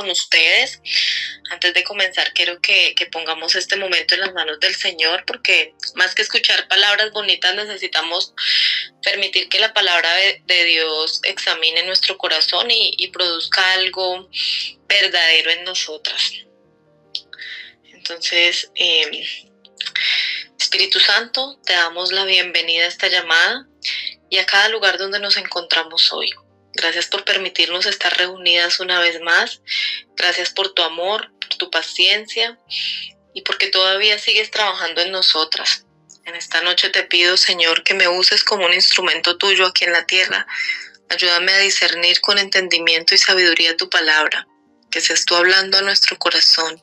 con ustedes. Antes de comenzar, quiero que pongamos este momento en las manos del Señor, porque más que escuchar palabras bonitas, necesitamos permitir que la palabra de Dios examine nuestro corazón y produzca algo verdadero en nosotras. Entonces, Espíritu Santo, te damos la bienvenida a esta llamada y a cada lugar donde nos encontramos hoy. Gracias por permitirnos estar reunidas una vez más. Gracias por tu amor, por tu paciencia y porque todavía sigues trabajando en nosotras. En esta noche te pido, Señor, que me uses como un instrumento tuyo aquí en la tierra. Ayúdame a discernir con entendimiento y sabiduría tu palabra. Que seas tú hablando a nuestro corazón.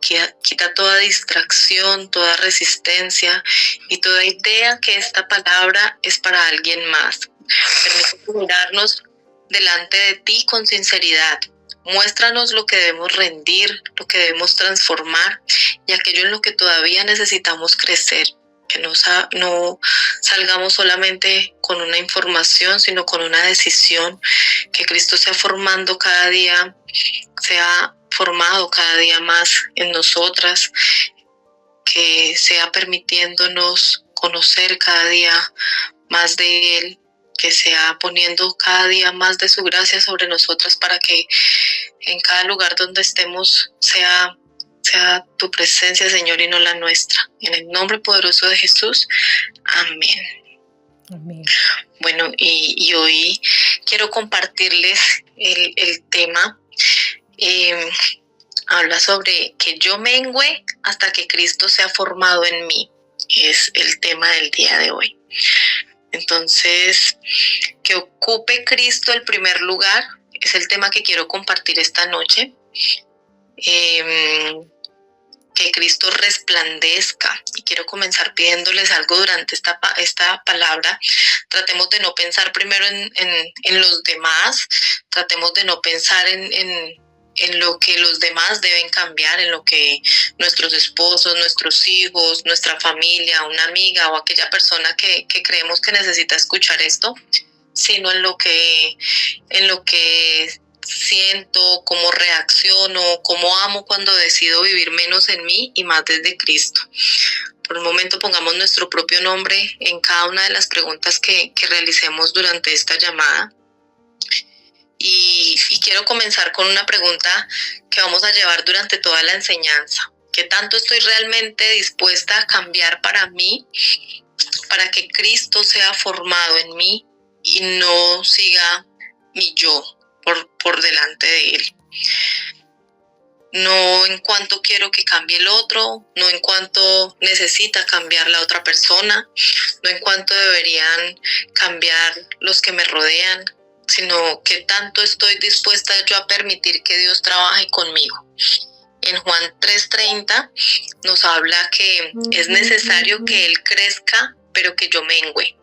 Quita toda distracción, toda resistencia y toda idea que esta palabra es para alguien más. Permítanos mirarnos delante de ti con sinceridad. Muéstranos lo que debemos rendir, lo que debemos transformar y aquello en lo que todavía necesitamos crecer. Que no salgamos solamente con una información, sino con una decisión. Que Cristo sea formando cada día, sea formado cada día más en nosotras. Que sea permitiéndonos conocer cada día más de Él. Que sea poniendo cada día más de su gracia sobre nosotras para que en cada lugar donde estemos sea tu presencia, Señor, y no la nuestra. En el nombre poderoso de Jesús. Amén. Amén. Bueno, y hoy quiero compartirles el tema. Habla sobre que yo mengüe hasta que Cristo sea formado en mí. Es el tema del día de hoy. Entonces, que ocupe Cristo el primer lugar es el tema que quiero compartir esta noche. Que Cristo resplandezca. Y quiero comenzar pidiéndoles algo durante esta palabra. Tratemos de no pensar primero en los demás. Tratemos de no pensar en lo que los demás deben cambiar, en lo que nuestros esposos, nuestros hijos, nuestra familia, una amiga o aquella persona que creemos que necesita escuchar esto, sino en lo que siento, cómo reacciono, cómo amo cuando decido vivir menos en mí y más desde Cristo. Por un momento pongamos nuestro propio nombre en cada una de las preguntas que realicemos durante esta llamada. Y quiero comenzar con una pregunta que vamos a llevar durante toda la enseñanza. ¿Qué tanto estoy realmente dispuesta a cambiar para mí, para que Cristo sea formado en mí y no siga mi yo por delante de Él? No en cuanto quiero que cambie el otro, no en cuanto necesita cambiar la otra persona, no en cuanto deberían cambiar los que me rodean, sino que tanto estoy dispuesta yo a permitir que Dios trabaje conmigo. En Juan 3:30 nos habla que es necesario que Él crezca, pero que yo mengüe.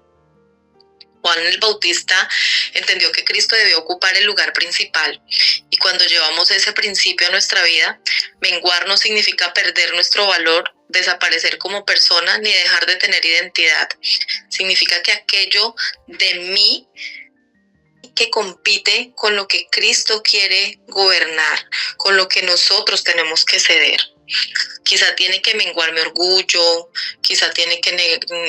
Juan el Bautista entendió que Cristo debió ocupar el lugar principal, y cuando llevamos ese principio a nuestra vida, menguar no significa perder nuestro valor, desaparecer como persona, ni dejar de tener identidad. Significa que aquello de mí que compite con lo que Cristo quiere gobernar, con lo que nosotros tenemos que ceder. Quizá tiene que menguar mi orgullo, quizá tiene que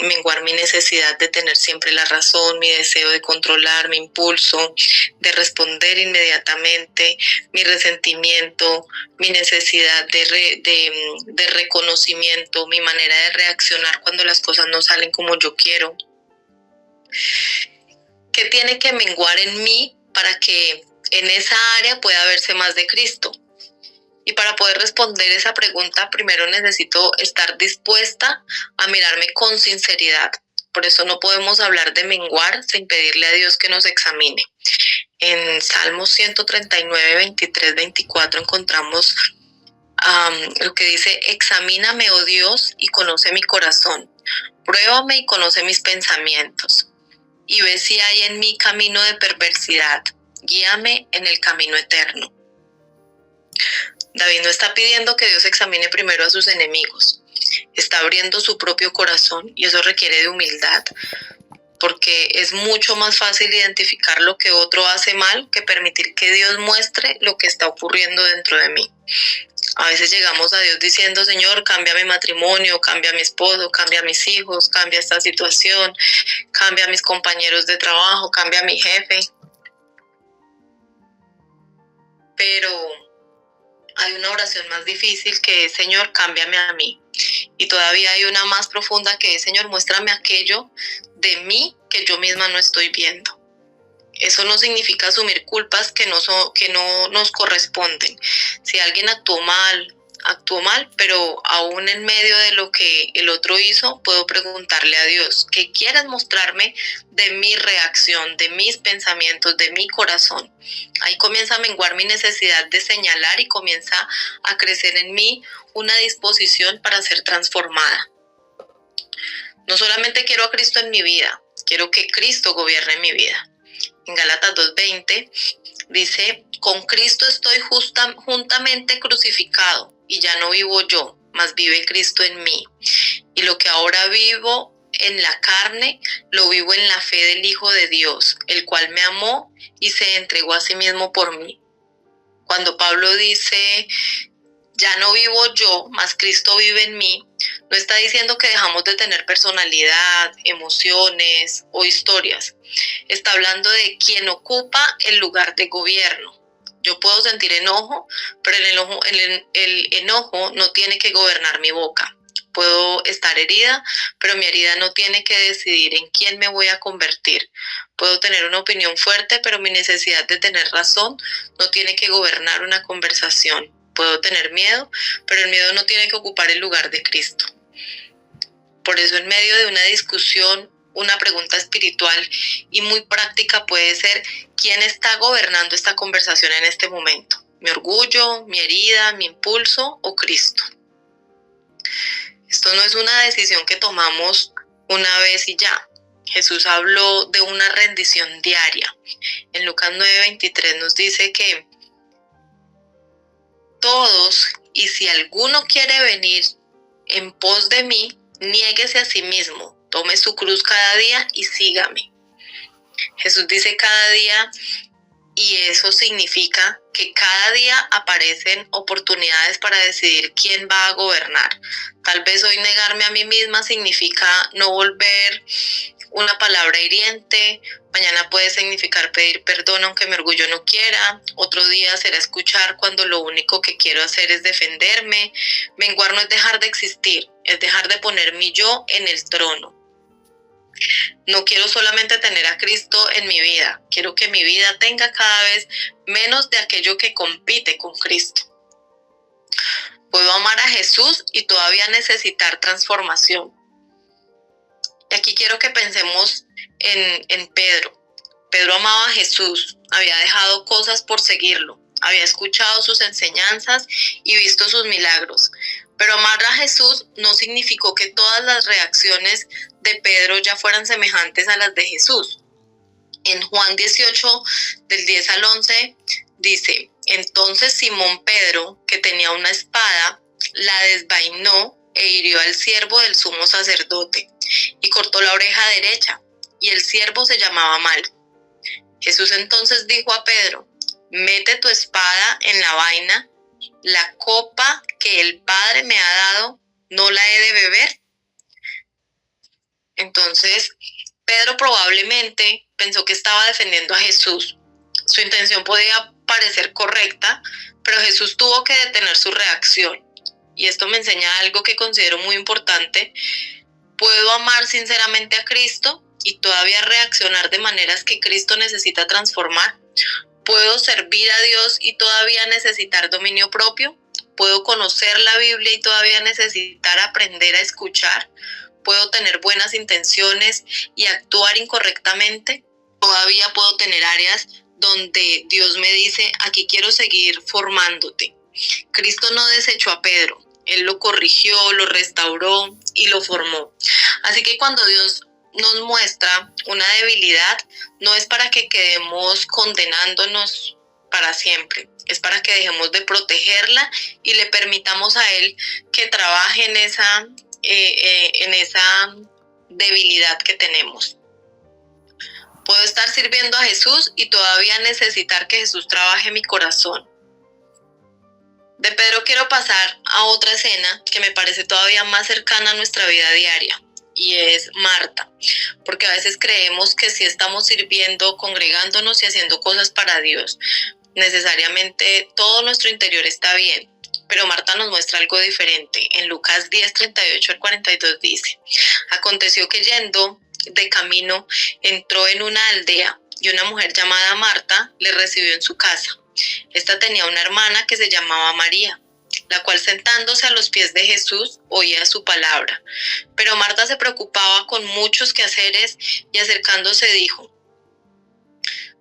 menguar mi necesidad de tener siempre la razón, mi deseo de controlar, mi impulso de responder inmediatamente, mi resentimiento, mi necesidad de reconocimiento, mi manera de reaccionar cuando las cosas no salen como yo quiero. ¿Qué tiene que menguar en mí para que en esa área pueda verse más de Cristo? Y para poder responder esa pregunta, primero necesito estar dispuesta a mirarme con sinceridad. Por eso no podemos hablar de menguar sin pedirle a Dios que nos examine. En Salmos 139, 23, 24 encontramos lo que dice: examíname, oh Dios, y conoce mi corazón. Pruébame y conoce mis pensamientos. Y ve si hay en mí camino de perversidad. Guíame en el camino eterno. David no está pidiendo que Dios examine primero a sus enemigos. Está abriendo su propio corazón y eso requiere de humildad. porque es mucho más fácil identificar lo que otro hace mal que permitir que Dios muestre lo que está ocurriendo dentro de mí. A veces llegamos a Dios diciendo, Señor, cambia mi matrimonio, cambia a mi esposo, cambia a mis hijos, cambia esta situación, cambia a mis compañeros de trabajo, cambia a mi jefe. Pero hay una oración más difícil que es, Señor, cámbiame a mí. Y todavía hay una más profunda que es, Señor, muéstrame aquello de mí que yo misma no estoy viendo. Eso no significa asumir culpas que no nos corresponden. Si alguien actuó mal, pero aún en medio de lo que el otro hizo, puedo preguntarle a Dios, ¿qué quieres mostrarme de mi reacción, de mis pensamientos, de mi corazón? Ahí comienza a menguar mi necesidad de señalar y comienza a crecer en mí una disposición para ser transformada. No solamente quiero a Cristo en mi vida, quiero que Cristo gobierne mi vida. En Gálatas 2:20 dice, con Cristo estoy juntamente crucificado y ya no vivo yo, mas vive Cristo en mí. Y lo que ahora vivo en la carne, lo vivo en la fe del Hijo de Dios, el cual me amó y se entregó a sí mismo por mí. Cuando Pablo dice, ya no vivo yo, mas Cristo vive en mí, no está diciendo que dejamos de tener personalidad, emociones o historias. Está hablando de quien ocupa el lugar de gobierno. Yo puedo sentir enojo, pero el enojo no tiene que gobernar mi boca. Puedo estar herida, pero mi herida no tiene que decidir en quién me voy a convertir. Puedo tener una opinión fuerte, pero mi necesidad de tener razón no tiene que gobernar una conversación. Puedo tener miedo, pero el miedo no tiene que ocupar el lugar de Cristo. Por eso en medio de una discusión, una pregunta espiritual y muy práctica puede ser, ¿quién está gobernando esta conversación en este momento? ¿Mi orgullo, mi herida, mi impulso o Cristo? Esto no es una decisión que tomamos una vez y ya. Jesús habló de una rendición diaria. En Lucas 9:23 nos dice que todos, y si alguno quiere venir en pos de mí, niéguese a sí mismo, tome su cruz cada día y sígame. Jesús dice cada día, y eso significa que cada día aparecen oportunidades para decidir quién va a gobernar. Tal vez hoy negarme a mí misma significa no volver una palabra hiriente, mañana puede significar pedir perdón aunque mi orgullo no quiera, otro día será escuchar cuando lo único que quiero hacer es defenderme. Menguar no es dejar de existir, es dejar de poner mi yo en el trono. No quiero solamente tener a Cristo en mi vida, quiero que mi vida tenga cada vez menos de aquello que compite con Cristo. Puedo amar a Jesús y todavía necesitar transformación. Y aquí quiero que pensemos en Pedro. Pedro amaba a Jesús, había dejado cosas por seguirlo, había escuchado sus enseñanzas y visto sus milagros. Pero amar a Jesús no significó que todas las reacciones de Pedro ya fueran semejantes a las de Jesús. En Juan 18, del 10 al 11, dice, entonces Simón Pedro, que tenía una espada, la desvainó e hirió al siervo del sumo sacerdote y cortó la oreja derecha, y el siervo se llamaba Malco. Jesús entonces dijo a Pedro, mete tu espada en la vaina, la copa que el Padre me ha dado, ¿no la he de beber? Entonces, Pedro probablemente pensó que estaba defendiendo a Jesús. Su intención podía parecer correcta, pero Jesús tuvo que detener su reacción. Y esto me enseña algo que considero muy importante. Puedo amar sinceramente a Cristo y todavía reaccionar de maneras que Cristo necesita transformar. ¿Puedo servir a Dios y todavía necesitar dominio propio? ¿Puedo conocer la Biblia y todavía necesitar aprender a escuchar? ¿Puedo tener buenas intenciones y actuar incorrectamente? Todavía puedo tener áreas donde Dios me dice, aquí quiero seguir formándote. Cristo no desechó a Pedro, Él lo corrigió, lo restauró y lo formó. Así que cuando Dios nos muestra una debilidad, no es para que quedemos condenándonos para siempre, es para que dejemos de protegerla y le permitamos a Él que trabaje en esa debilidad que tenemos. Puedo estar sirviendo a Jesús y todavía necesitar que Jesús trabaje en mi corazón. De Pedro quiero pasar a otra escena que me parece todavía más cercana a nuestra vida diaria, y es Marta, porque a veces creemos que si estamos sirviendo, congregándonos y haciendo cosas para Dios, necesariamente todo nuestro interior está bien. Pero Marta nos muestra algo diferente. En Lucas 10, 38 al 42 dice: aconteció que yendo de camino entró en una aldea y una mujer llamada Marta le recibió en su casa. Esta tenía una hermana que se llamaba María, la cual sentándose a los pies de Jesús oía su palabra. Pero Marta se preocupaba con muchos quehaceres y acercándose dijo: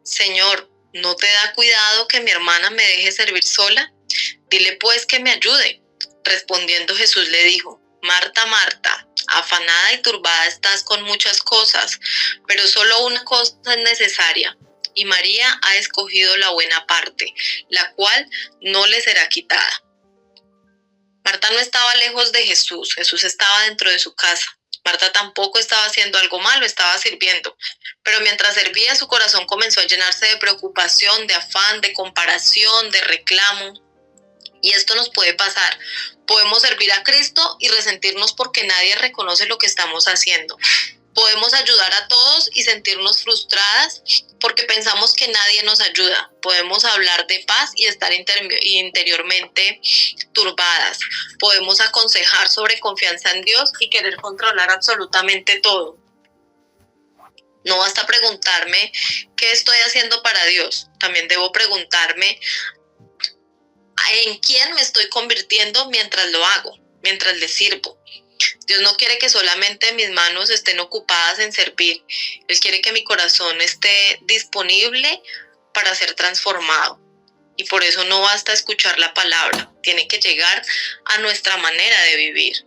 Señor, ¿no te da cuidado que mi hermana me deje servir sola? Dile pues que me ayude. Respondiendo Jesús le dijo: Marta, Marta, afanada y turbada estás con muchas cosas, pero solo una cosa es necesaria. Y María ha escogido la buena parte, la cual no le será quitada. Marta no estaba lejos de Jesús, Jesús estaba dentro de su casa. Marta tampoco estaba haciendo algo malo, estaba sirviendo. Pero mientras servía, su corazón comenzó a llenarse de preocupación, de afán, de comparación, de reclamo. Y esto nos puede pasar. Podemos servir a Cristo y resentirnos porque nadie reconoce lo que estamos haciendo. Podemos ayudar a todos y sentirnos frustradas porque pensamos que nadie nos ayuda. Podemos hablar de paz y estar interiormente turbadas. Podemos aconsejar sobre confianza en Dios y querer controlar absolutamente todo. No basta preguntarme qué estoy haciendo para Dios. También debo preguntarme en quién me estoy convirtiendo mientras lo hago, mientras le sirvo. Dios no quiere que solamente mis manos estén ocupadas en servir. Él quiere que mi corazón esté disponible para ser transformado. Y por eso no basta escuchar la palabra, tiene que llegar a nuestra manera de vivir.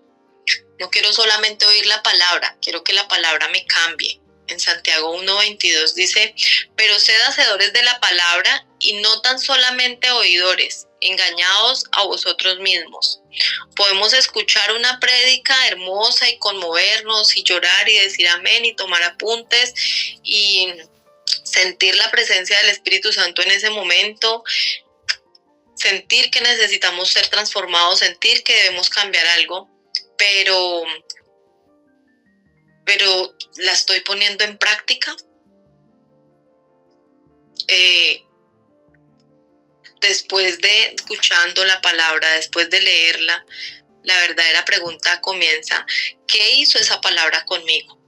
No quiero solamente oír la palabra, quiero que la palabra me cambie. En Santiago 1:22 dice: pero sed hacedores de la palabra y no tan solamente oidores, engañados a vosotros mismos. Podemos escuchar una prédica hermosa y conmovernos y llorar y decir amén y tomar apuntes y sentir la presencia del Espíritu Santo en ese momento, sentir que necesitamos ser transformados, sentir que debemos cambiar algo, pero la estoy poniendo en práctica. Después de escuchando la palabra, después de leerla, la verdadera pregunta comienza: ¿qué hizo esa palabra conmigo?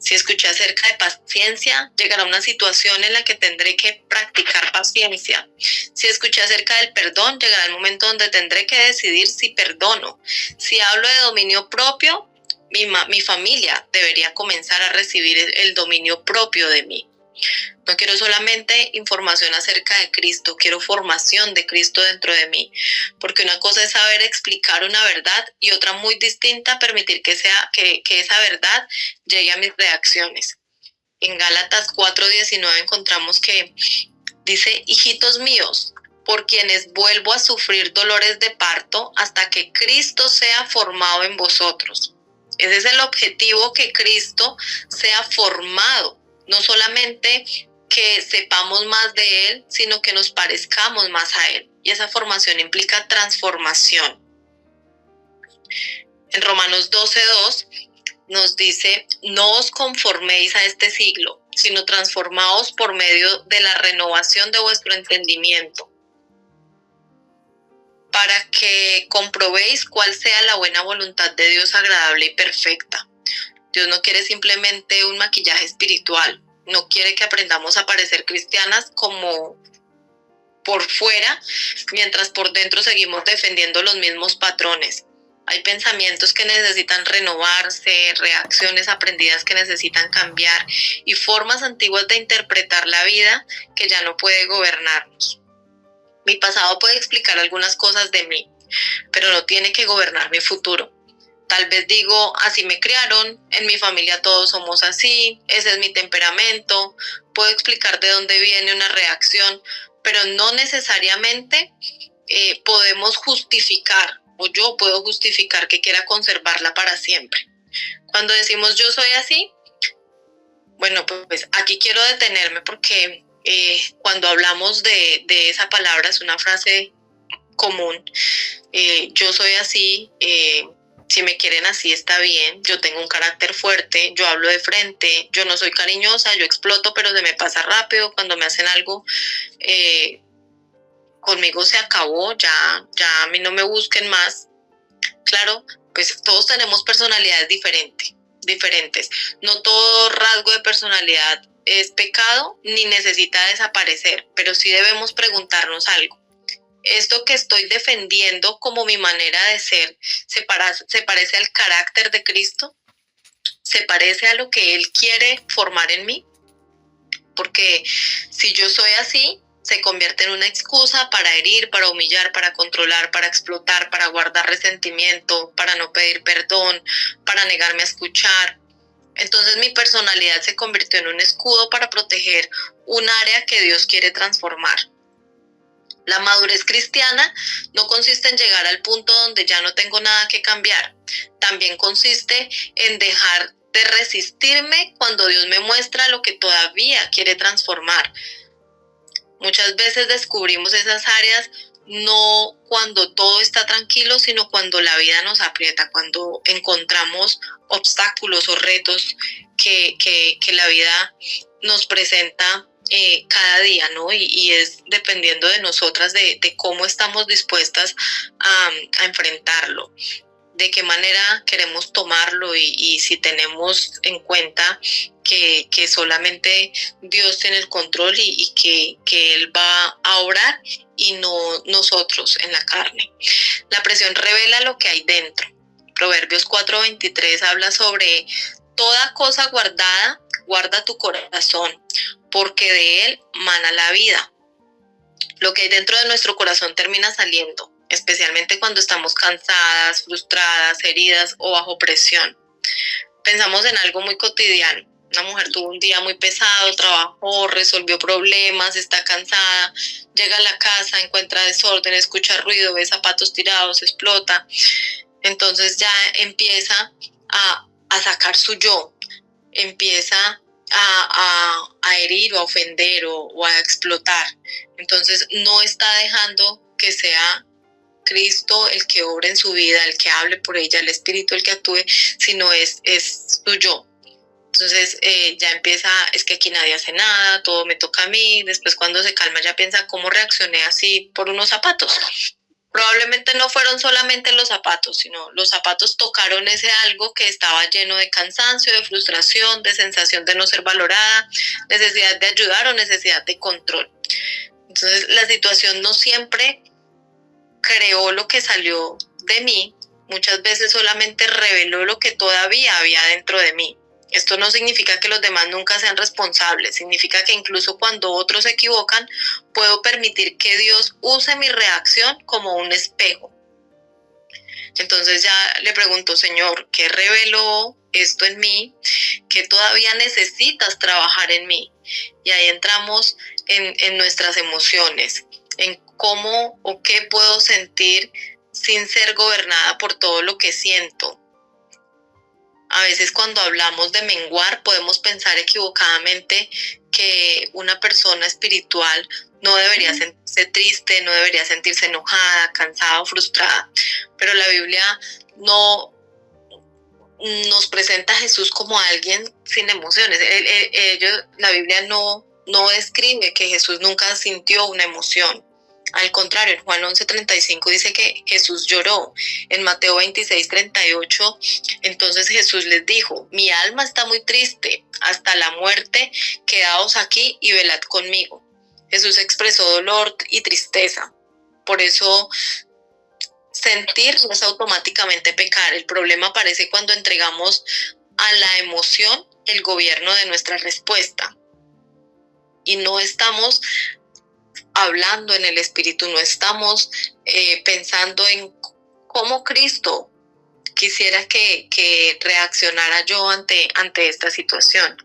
Si escuché acerca de paciencia, llegará una situación en la que tendré que practicar paciencia. Si escuché acerca del perdón, llegará el momento donde tendré que decidir si perdono. Si hablo de dominio propio, mi familia debería comenzar a recibir el dominio propio de mí. No quiero solamente información acerca de Cristo, quiero formación de Cristo dentro de mí, porque una cosa es saber explicar una verdad y otra muy distinta permitir que esa verdad llegue a mis reacciones. En Gálatas 4:19 encontramos que dice: hijitos míos, por quienes vuelvo a sufrir dolores de parto hasta que Cristo sea formado en vosotros. Ese es el objetivo, que Cristo sea formado, no solamente que sepamos más de Él, sino que nos parezcamos más a Él. Y esa formación implica transformación. En Romanos 12:2 nos dice: no os conforméis a este siglo, sino transformaos por medio de la renovación de vuestro entendimiento, para que comprobéis cuál sea la buena voluntad de Dios, agradable y perfecta. Dios no quiere simplemente un maquillaje espiritual, no quiere que aprendamos a parecer cristianas como por fuera, mientras por dentro seguimos defendiendo los mismos patrones. Hay pensamientos que necesitan renovarse, reacciones aprendidas que necesitan cambiar y formas antiguas de interpretar la vida que ya no puede gobernarnos. Mi pasado puede explicar algunas cosas de mí, pero no tiene que gobernar mi futuro. Tal vez digo: así me criaron, en mi familia todos somos así, ese es mi temperamento. Puedo explicar de dónde viene una reacción, pero no necesariamente podemos justificar, o yo puedo justificar que quiera conservarla para siempre. Cuando decimos yo soy así, Bueno, pues aquí quiero detenerme porque cuando hablamos de esa palabra es una frase común. Yo soy así, si me quieren así está bien, yo tengo un carácter fuerte, yo hablo de frente, yo no soy cariñosa, yo exploto, pero se me pasa rápido. Cuando me hacen algo, conmigo se acabó, ya a mí no me busquen más. Claro, pues todos tenemos personalidades diferentes. No todo rasgo de personalidad es pecado ni necesita desaparecer, pero sí debemos preguntarnos algo. ¿Esto que estoy defendiendo como mi manera de ser se parece al carácter de Cristo? ¿Se parece a lo que Él quiere formar en mí? Porque si yo soy así, se convierte en una excusa para herir, para humillar, para controlar, para explotar, para guardar resentimiento, para no pedir perdón, para negarme a escuchar. Entonces mi personalidad se convirtió en un escudo para proteger un área que Dios quiere transformar. La madurez cristiana no consiste en llegar al punto donde ya no tengo nada que cambiar. También consiste en dejar de resistirme cuando Dios me muestra lo que todavía quiere transformar. Muchas veces descubrimos esas áreas no cuando todo está tranquilo, sino cuando la vida nos aprieta, cuando encontramos obstáculos o retos que la vida nos presenta cada día, ¿no? Y es dependiendo de nosotras, de cómo estamos dispuestas a enfrentarlo, de qué manera queremos tomarlo y si tenemos en cuenta que solamente Dios tiene el control y que Él va a obrar y no nosotros en la carne. La presión revela lo que hay dentro. Proverbios 4:23 habla sobre toda cosa guardada, guarda tu corazón, porque de él mana la vida. Lo que hay dentro de nuestro corazón termina saliendo, especialmente cuando estamos cansadas, frustradas, heridas o bajo presión. Pensamos en algo muy cotidiano. Una mujer tuvo un día muy pesado, trabajó, resolvió problemas, está cansada, llega a la casa, encuentra desorden, escucha ruido, ve zapatos tirados, explota. Entonces ya empieza a sacar su yo, empieza a herir o a ofender o a explotar. Entonces no está dejando que sea Cristo el que obra en su vida, el que hable por ella, el Espíritu el que actúe, sino es su yo. Entonces ya empieza, es que aquí nadie hace nada, todo me toca a mí. Después cuando se calma ya piensa cómo reaccioné así por unos zapatos. Probablemente no fueron solamente los zapatos, sino los zapatos tocaron ese algo que estaba lleno de cansancio, de frustración, de sensación de no ser valorada, necesidad de ayudar o necesidad de control. Entonces la situación no siempre creó lo que salió de mí, muchas veces solamente reveló lo que todavía había dentro de mí. Esto no significa que los demás nunca sean responsables, significa que incluso cuando otros se equivocan, puedo permitir que Dios use mi reacción como un espejo. Entonces ya le pregunto, Señor, ¿qué reveló esto en mí? ¿Qué todavía necesitas trabajar en mí? Y ahí entramos en nuestras emociones, en cómo o qué puedo sentir sin ser gobernada por todo lo que siento. A veces cuando hablamos de menguar podemos pensar equivocadamente que una persona espiritual no debería sentirse triste, no debería sentirse enojada, cansada o frustrada. Pero la Biblia no nos presenta a Jesús como alguien sin emociones. La Biblia no describe que Jesús nunca sintió una emoción. Al contrario, en Juan 11:35 dice que Jesús lloró. En Mateo 26:38, entonces Jesús les dijo, mi alma está muy triste hasta la muerte, quedaos aquí y velad conmigo. Jesús expresó dolor y tristeza. Por eso sentir no es automáticamente pecar. El problema aparece cuando entregamos a la emoción el gobierno de nuestra respuesta y no estamos hablando en el espíritu, no estamos pensando en cómo Cristo quisiera que reaccionara yo ante esta situación.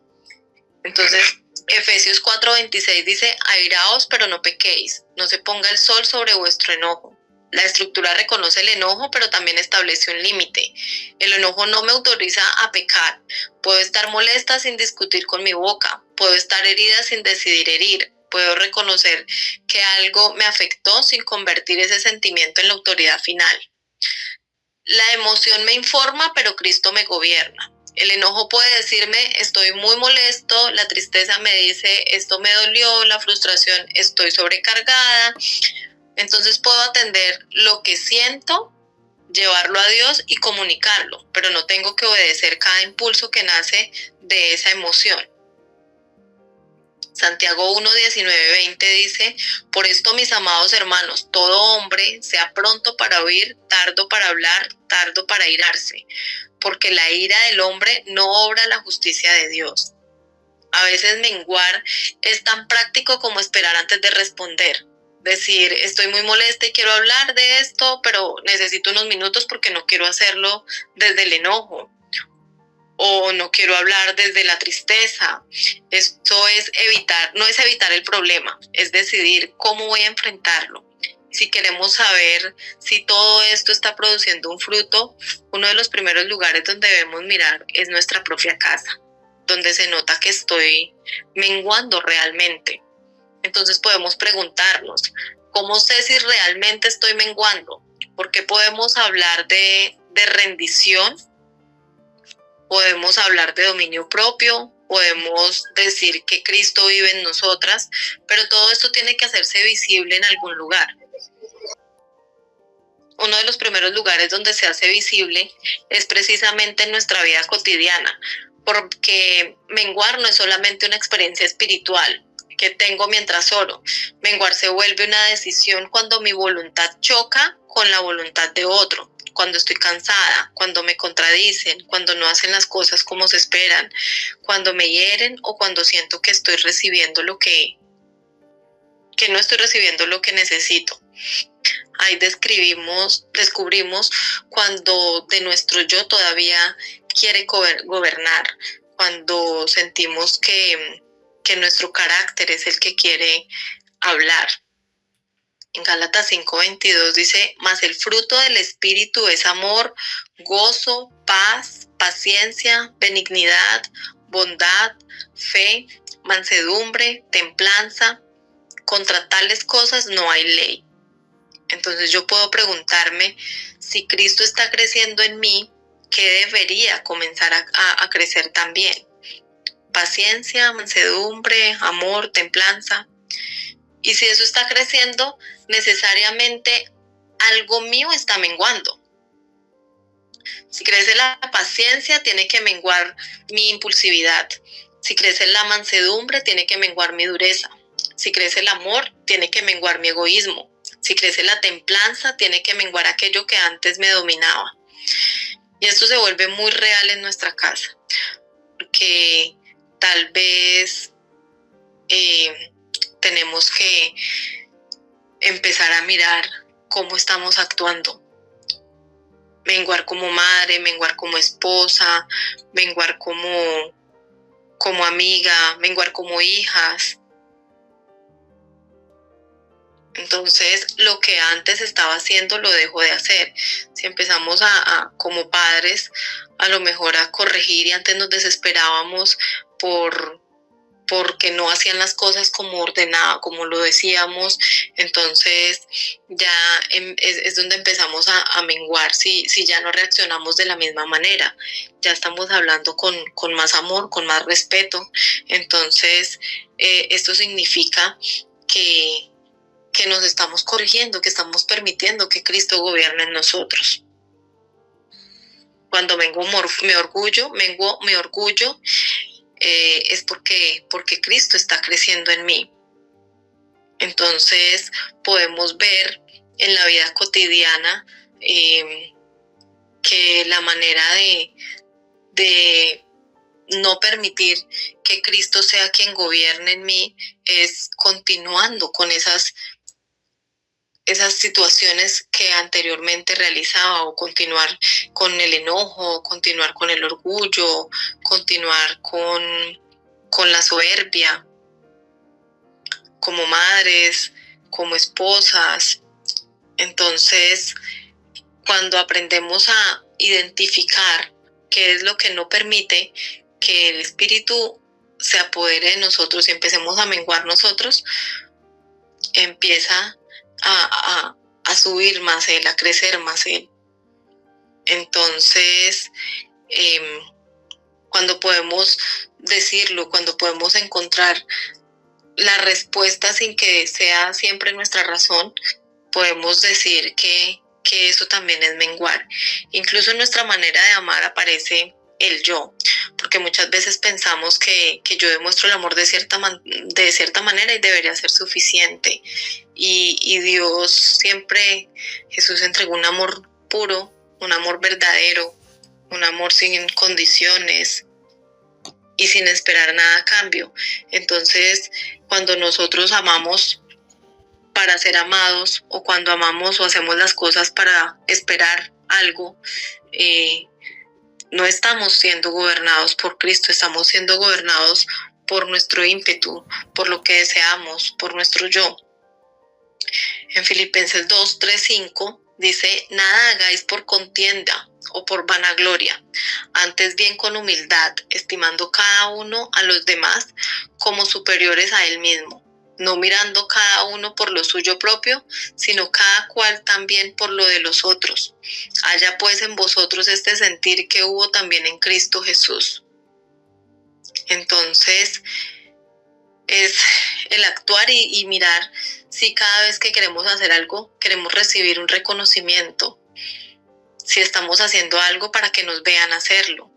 Entonces, Efesios 4:26 dice, airaos pero no pequéis, no se ponga el sol sobre vuestro enojo. La estructura reconoce el enojo, pero también establece un límite. El enojo no me autoriza a pecar. Puedo estar molesta sin discutir con mi boca. Puedo estar herida sin decidir herir. Puedo reconocer que algo me afectó sin convertir ese sentimiento en la autoridad final. La emoción me informa, pero Cristo me gobierna. El enojo puede decirme, estoy muy molesto, la tristeza me dice, esto me dolió, la frustración, estoy sobrecargada. Entonces puedo atender lo que siento, llevarlo a Dios y comunicarlo, pero no tengo que obedecer cada impulso que nace de esa emoción. Santiago 1, 19, 20 dice, por esto, mis amados hermanos, todo hombre sea pronto para oír, tardo para hablar, tardo para irarse, porque la ira del hombre no obra la justicia de Dios. A veces menguar es tan práctico como esperar antes de responder. Decir, estoy muy molesta y quiero hablar de esto, pero necesito unos minutos porque no quiero hacerlo desde el enojo. O no quiero hablar desde la tristeza. Esto es evitar, no es evitar el problema, es decidir cómo voy a enfrentarlo. Si queremos saber si todo esto está produciendo un fruto, uno de los primeros lugares donde debemos mirar es nuestra propia casa, donde se nota que estoy menguando realmente. Entonces podemos preguntarnos, ¿cómo sé si realmente estoy menguando? Porque podemos hablar de rendición, podemos hablar de dominio propio, podemos decir que Cristo vive en nosotras, pero todo esto tiene que hacerse visible en algún lugar. Uno de los primeros lugares donde se hace visible es precisamente en nuestra vida cotidiana, porque menguar no es solamente una experiencia espiritual que tengo mientras oro. Menguar se vuelve una decisión cuando mi voluntad choca con la voluntad de otro, cuando estoy cansada, cuando me contradicen, cuando no hacen las cosas como se esperan, cuando me hieren o cuando siento que estoy recibiendo que no estoy recibiendo lo que necesito. Ahí descubrimos cuando de nuestro yo todavía quiere gobernar, cuando sentimos que nuestro carácter es el que quiere hablar. En Gálatas 5:22 dice, mas el fruto del Espíritu es amor, gozo, paz, paciencia, benignidad, bondad, fe, mansedumbre, templanza. Contra tales cosas no hay ley. Entonces yo puedo preguntarme, si Cristo está creciendo en mí, ¿qué debería comenzar a crecer también? Paciencia, mansedumbre, amor, templanza. Y si eso está creciendo, necesariamente algo mío está menguando. Si crece la paciencia, tiene que menguar mi impulsividad. Si crece la mansedumbre, tiene que menguar mi dureza. Si crece el amor, tiene que menguar mi egoísmo. Si crece la templanza, tiene que menguar aquello que antes me dominaba. Y esto se vuelve muy real en nuestra casa, porque tal vez tenemos que empezar a mirar cómo estamos actuando. Menguar como madre, menguar como esposa, menguar como amiga, menguar como hijas. Entonces, lo que antes estaba haciendo lo dejo de hacer. Si empezamos como padres, a lo mejor a corregir y antes nos desesperábamos porque no hacían las cosas como ordenaba, como lo decíamos, entonces ya es donde empezamos a menguar si ya no reaccionamos de la misma manera, ya estamos hablando con más amor, con más respeto, entonces esto significa que nos estamos corrigiendo, que estamos permitiendo que Cristo gobierne en nosotros. Cuando menguo mi orgullo, es porque Cristo está creciendo en mí. Entonces podemos ver en la vida cotidiana que la manera de no permitir que Cristo sea quien gobierne en mí es continuando con esas situaciones que anteriormente realizaba, o continuar con el enojo, continuar con el orgullo, continuar con la soberbia, como madres, como esposas. Entonces, cuando aprendemos a identificar qué es lo que no permite que el espíritu se apodere de nosotros y empecemos a menguar nosotros, empieza a subir más él, a crecer más él. Entonces, cuando podemos decirlo, cuando podemos encontrar la respuesta sin que sea siempre nuestra razón, podemos decir que eso también es menguar. Incluso en nuestra manera de amar aparece el yo, porque muchas veces pensamos que yo demuestro el amor de cierta manera y debería ser suficiente. Y Dios siempre, Jesús entregó un amor puro, un amor verdadero, un amor sin condiciones y sin esperar nada a cambio. Entonces, cuando nosotros amamos para ser amados, o cuando amamos o hacemos las cosas para esperar algo, no estamos siendo gobernados por Cristo, estamos siendo gobernados por nuestro ímpetu, por lo que deseamos, por nuestro yo. En Filipenses 2, 3, 5 dice: nada hagáis por contienda o por vanagloria, antes bien con humildad, estimando cada uno a los demás como superiores a él mismo, no mirando cada uno por lo suyo propio, sino cada cual también por lo de los otros. Haya pues en vosotros este sentir que hubo también en Cristo Jesús. Entonces, es el actuar y mirar si cada vez que queremos hacer algo, queremos recibir un reconocimiento. Si estamos haciendo algo para que nos vean hacerlo.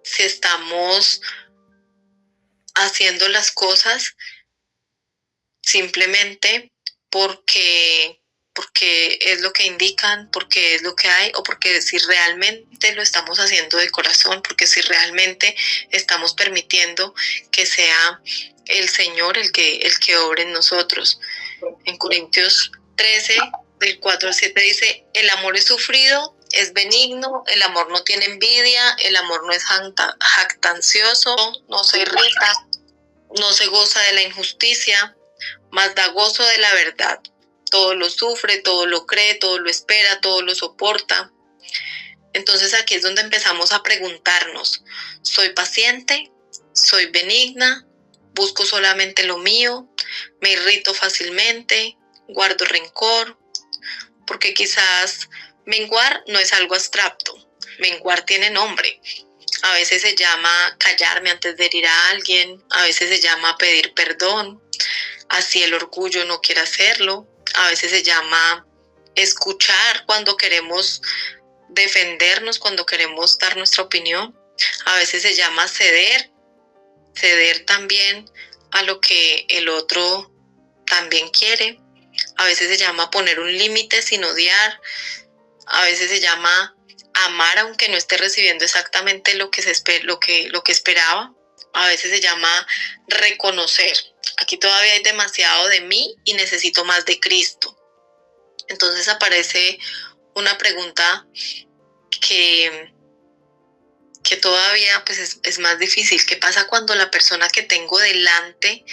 Si estamos haciendo las cosas simplemente porque es lo que indican, porque es lo que hay, o porque si realmente lo estamos haciendo de corazón, porque si realmente estamos permitiendo que sea el Señor el que obre en nosotros. En Corintios 13, del 4 al 7 dice: el amor es sufrido, es benigno, el amor no tiene envidia, el amor no es jactancioso, no se irrita, no se goza de la injusticia, mas da gozo de la verdad. Todo lo sufre, todo lo cree, todo lo espera, todo lo soporta. Entonces aquí es donde empezamos a preguntarnos: ¿soy paciente? ¿Soy benigna? ¿Busco solamente lo mío? ¿Me irrito fácilmente? ¿Guardo rencor? Porque quizás menguar no es algo abstracto. Menguar tiene nombre. A veces se llama callarme antes de herir a alguien. A veces se llama pedir perdón, así el orgullo no quiere hacerlo. A veces se llama escuchar cuando queremos defendernos, cuando queremos dar nuestra opinión. A veces se llama ceder también a lo que el otro también quiere. A veces se llama poner un límite sin odiar. A veces se llama amar aunque no esté recibiendo exactamente lo que esperaba. A veces se llama reconocer: aquí todavía hay demasiado de mí y necesito más de Cristo. Entonces aparece una pregunta que todavía pues es más difícil. ¿Qué pasa cuando la persona que tengo delante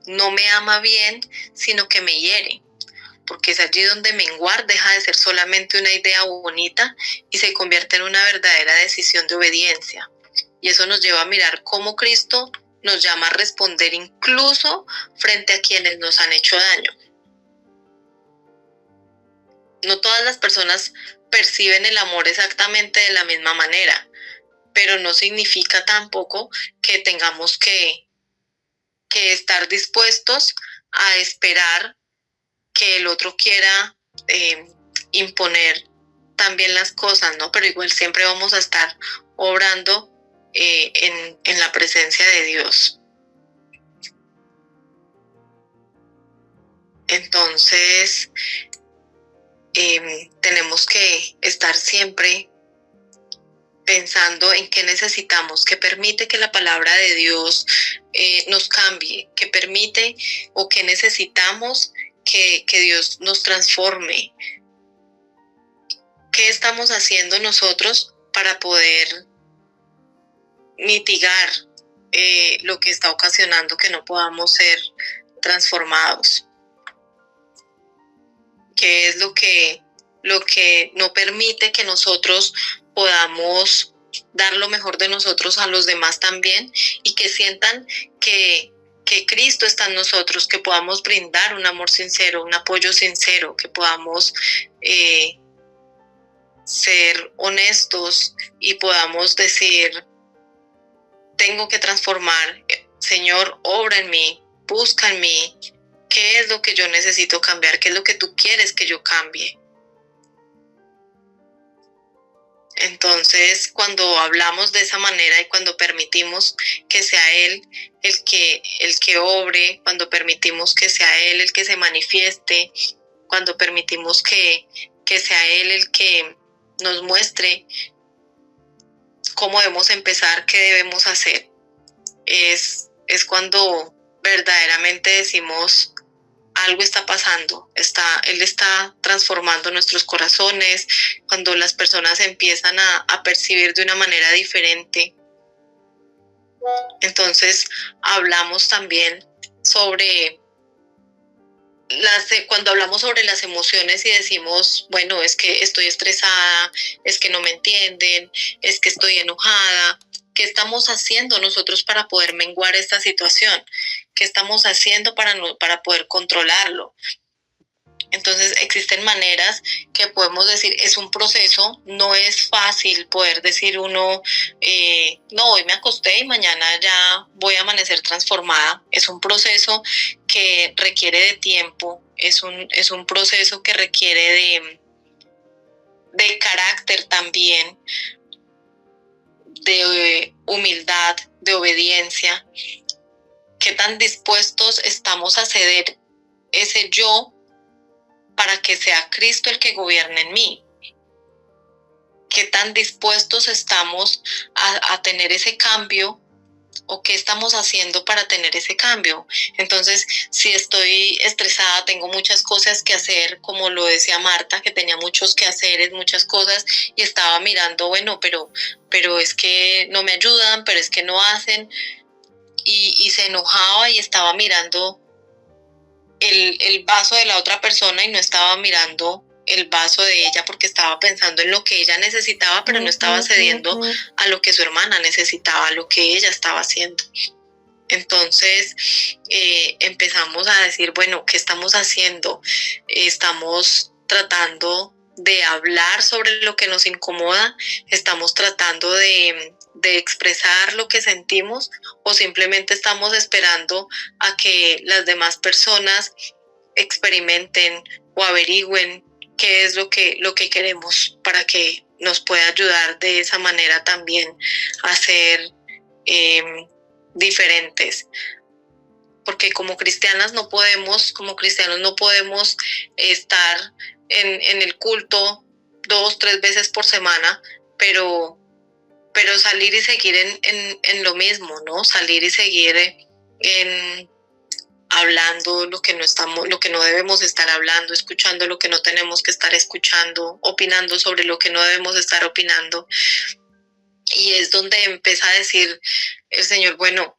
no me ama bien, sino que me hiere? Porque es allí donde menguar deja de ser solamente una idea bonita y se convierte en una verdadera decisión de obediencia. Y eso nos lleva a mirar cómo Cristo nos llama a responder incluso frente a quienes nos han hecho daño. No todas las personas perciben el amor exactamente de la misma manera, pero no significa tampoco que tengamos que estar dispuestos a esperar que el otro quiera imponer también las cosas, ¿no? Pero igual siempre vamos a estar obrando en la presencia de Dios. Entonces, tenemos que estar siempre pensando en qué necesitamos, qué permite que la palabra de Dios nos cambie, qué permite o qué necesitamos que Dios nos transforme. ¿Qué estamos haciendo nosotros para poder mitigar lo que está ocasionando que no podamos ser transformados? qué es lo que no permite que nosotros podamos dar lo mejor de nosotros a los demás también, y que sientan que Cristo está en nosotros, que podamos brindar un amor sincero, un apoyo sincero, que podamos ser honestos y podamos decir: tengo que transformar, Señor, obra en mí, busca en mí, qué es lo que yo necesito cambiar, qué es lo que tú quieres que yo cambie. Entonces, cuando hablamos de esa manera y cuando permitimos que sea Él el que obre, cuando permitimos que sea Él el que se manifieste, cuando permitimos que sea Él el que nos muestre cómo debemos empezar, qué debemos hacer, es cuando verdaderamente decimos: algo está pasando, Él está transformando nuestros corazones, cuando las personas empiezan a percibir de una manera diferente. Entonces hablamos también sobre cuando hablamos sobre las emociones y decimos: bueno, es que estoy estresada, es que no me entienden, es que estoy enojada. ¿Qué estamos haciendo nosotros para poder menguar esta situación? ¿Qué estamos haciendo para poder controlarlo? Entonces existen maneras que podemos decir, es un proceso, no es fácil poder decir uno, no, hoy me acosté y mañana ya voy a amanecer transformada. Es un proceso que requiere de tiempo, es un proceso que requiere de carácter también, de humildad, de obediencia. ¿Qué tan dispuestos estamos a ceder ese yo para que sea Cristo el que gobierne en mí? ¿Qué tan dispuestos estamos a tener ese cambio, o qué estamos haciendo para tener ese cambio? Entonces, si estoy estresada, tengo muchas cosas que hacer, como lo decía Marta, que tenía muchos quehaceres, muchas cosas, y estaba mirando, bueno, pero es que no me ayudan, pero es que no hacen, y se enojaba y estaba mirando el vaso de la otra persona y no estaba mirando el vaso de ella, porque estaba pensando en lo que ella necesitaba, pero no estaba cediendo a lo que su hermana necesitaba, a lo que ella estaba haciendo. Entonces empezamos a decir, bueno, ¿qué estamos haciendo? Estamos tratando de hablar sobre lo que nos incomoda, estamos tratando de expresar lo que sentimos, o simplemente estamos esperando a que las demás personas experimenten o averigüen qué es lo que queremos, para que nos pueda ayudar de esa manera también a ser diferentes. Porque como cristianos no podemos estar en el culto 2-3 veces por semana, pero salir y seguir en lo mismo, ¿no? Salir y seguir hablando lo que no debemos estar hablando, escuchando lo que no tenemos que estar escuchando, opinando sobre lo que no debemos estar opinando. Y es donde empieza a decir el Señor, bueno,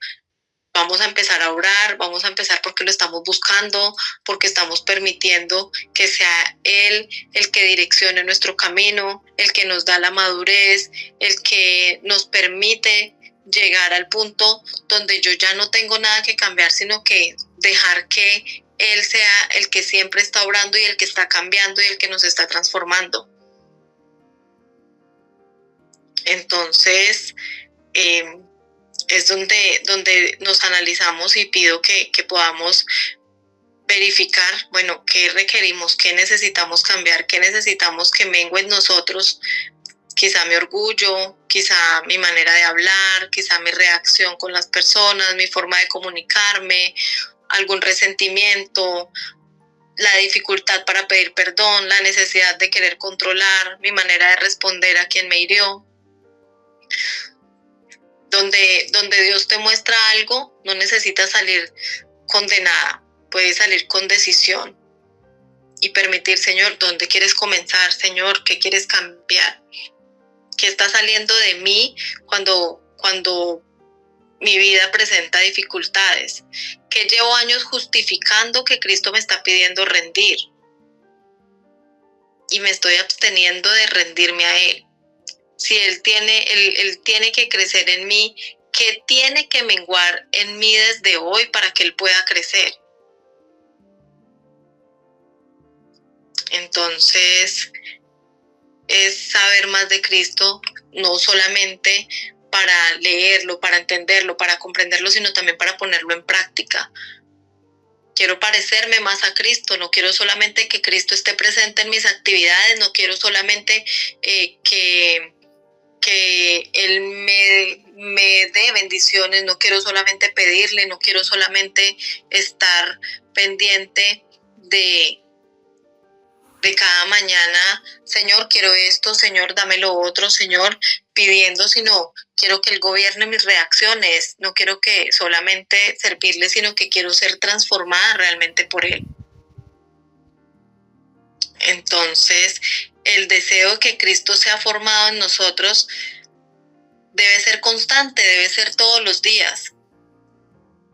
vamos a empezar a orar, vamos a empezar porque lo estamos buscando, porque estamos permitiendo que sea Él el que direccione nuestro camino, el que nos da la madurez, el que nos permite llegar al punto donde yo ya no tengo nada que cambiar, sino que dejar que Él sea el que siempre está obrando y el que está cambiando y el que nos está transformando. Entonces, es donde nos analizamos, y pido que podamos verificar, bueno, qué requerimos, qué necesitamos cambiar, qué necesitamos que mengue en nosotros. Quizá mi orgullo, quizá mi manera de hablar, quizá mi reacción con las personas, mi forma de comunicarme, algún resentimiento, la dificultad para pedir perdón, la necesidad de querer controlar, mi manera de responder a quien me hirió. Donde Dios te muestra algo, no necesitas salir condenada, puedes salir con decisión y permitir, Señor, ¿dónde quieres comenzar? Señor, ¿qué quieres cambiar? ¿Qué está saliendo de mí cuando mi vida presenta dificultades? ¿Qué llevo años justificando que Cristo me está pidiendo rendir? y me estoy absteniendo de rendirme a Él. Si Él tiene que crecer en mí, ¿qué tiene que menguar en mí desde hoy para que Él pueda crecer? Entonces, es saber más de Cristo, no solamente para leerlo, para entenderlo, para comprenderlo, sino también para ponerlo en práctica. Quiero parecerme más a Cristo, no quiero solamente que Cristo esté presente en mis actividades, no quiero solamente que Él me dé bendiciones, no quiero solamente pedirle, no quiero solamente estar pendiente de cada mañana, Señor, quiero esto, Señor, dame lo otro, Señor, pidiendo, sino quiero que Él gobierne mis reacciones, no quiero que solamente servirle, sino que quiero ser transformada realmente por Él. Entonces, el deseo de que Cristo sea formado en nosotros debe ser constante, debe ser todos los días,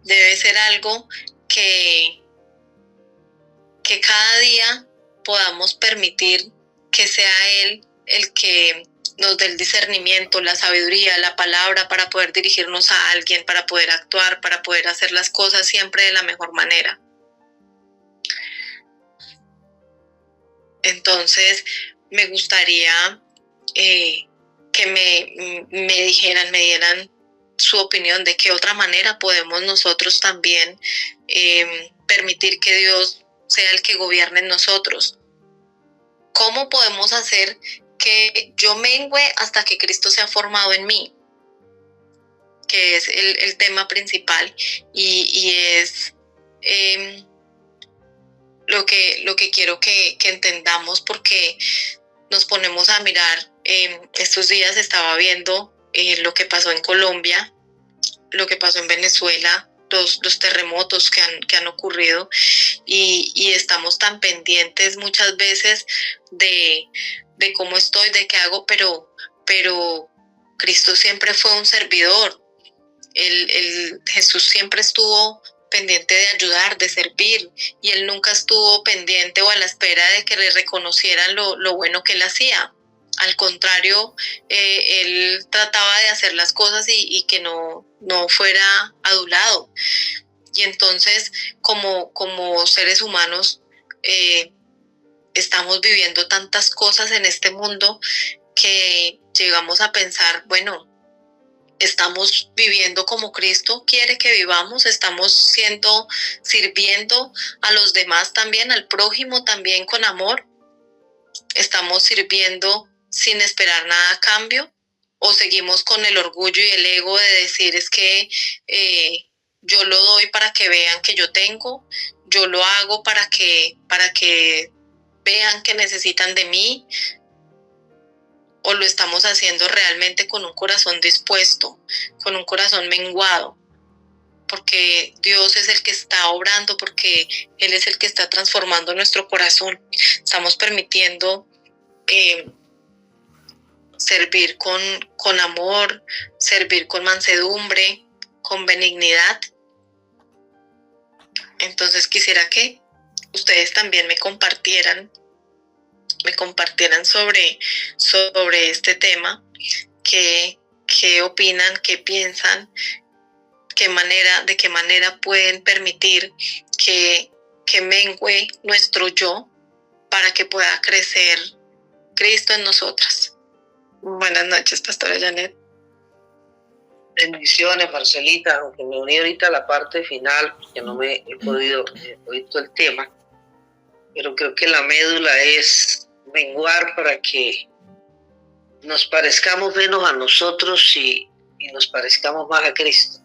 debe ser algo que cada día podamos permitir que sea Él el que nos dé el discernimiento, la sabiduría, la palabra para poder dirigirnos a alguien, para poder actuar, para poder hacer las cosas siempre de la mejor manera. Entonces, me gustaría que me dijeran, me dieran su opinión de qué otra manera podemos nosotros también permitir que Dios sea el que gobierne en nosotros. ¿Cómo podemos hacer que yo mengüe hasta que Cristo sea formado en mí? Que es el tema principal y es lo que quiero que entendamos, porque nos ponemos a mirar. Estos días estaba viendo lo que pasó en Colombia, lo que pasó en Venezuela, los terremotos que han ocurrido, y estamos tan pendientes muchas veces de cómo estoy, de qué hago, pero Cristo siempre fue un servidor. Jesús siempre estuvo pendiente de ayudar, de servir, y Él nunca estuvo pendiente o a la espera de que le reconocieran lo bueno que Él hacía. Al contrario, Él trataba de hacer las cosas y que no fuera adulado. Y entonces, como seres humanos, estamos viviendo tantas cosas en este mundo que llegamos a pensar, bueno, estamos viviendo como Cristo quiere que vivamos, estamos sirviendo a los demás también, al prójimo también con amor, estamos sirviendo sin esperar nada a cambio, o seguimos con el orgullo y el ego de decir es que yo lo doy para que vean que yo tengo, yo lo hago para que vean que necesitan de mí, o lo estamos haciendo realmente con un corazón dispuesto, con un corazón menguado, porque Dios es el que está obrando, porque Él es el que está transformando nuestro corazón. Estamos permitiendo servir con amor, servir con mansedumbre, con benignidad. Entonces quisiera que ustedes también me compartieran sobre este tema, qué opinan, qué piensan, de qué manera pueden permitir que mengue nuestro yo para que pueda crecer Cristo en nosotras. Buenas noches, Pastora Janet. Bendiciones, Marcelita, aunque me uní ahorita a la parte final, porque no me he podido oír todo el tema, pero creo que la médula es menguar para que nos parezcamos menos a nosotros y nos parezcamos más a Cristo.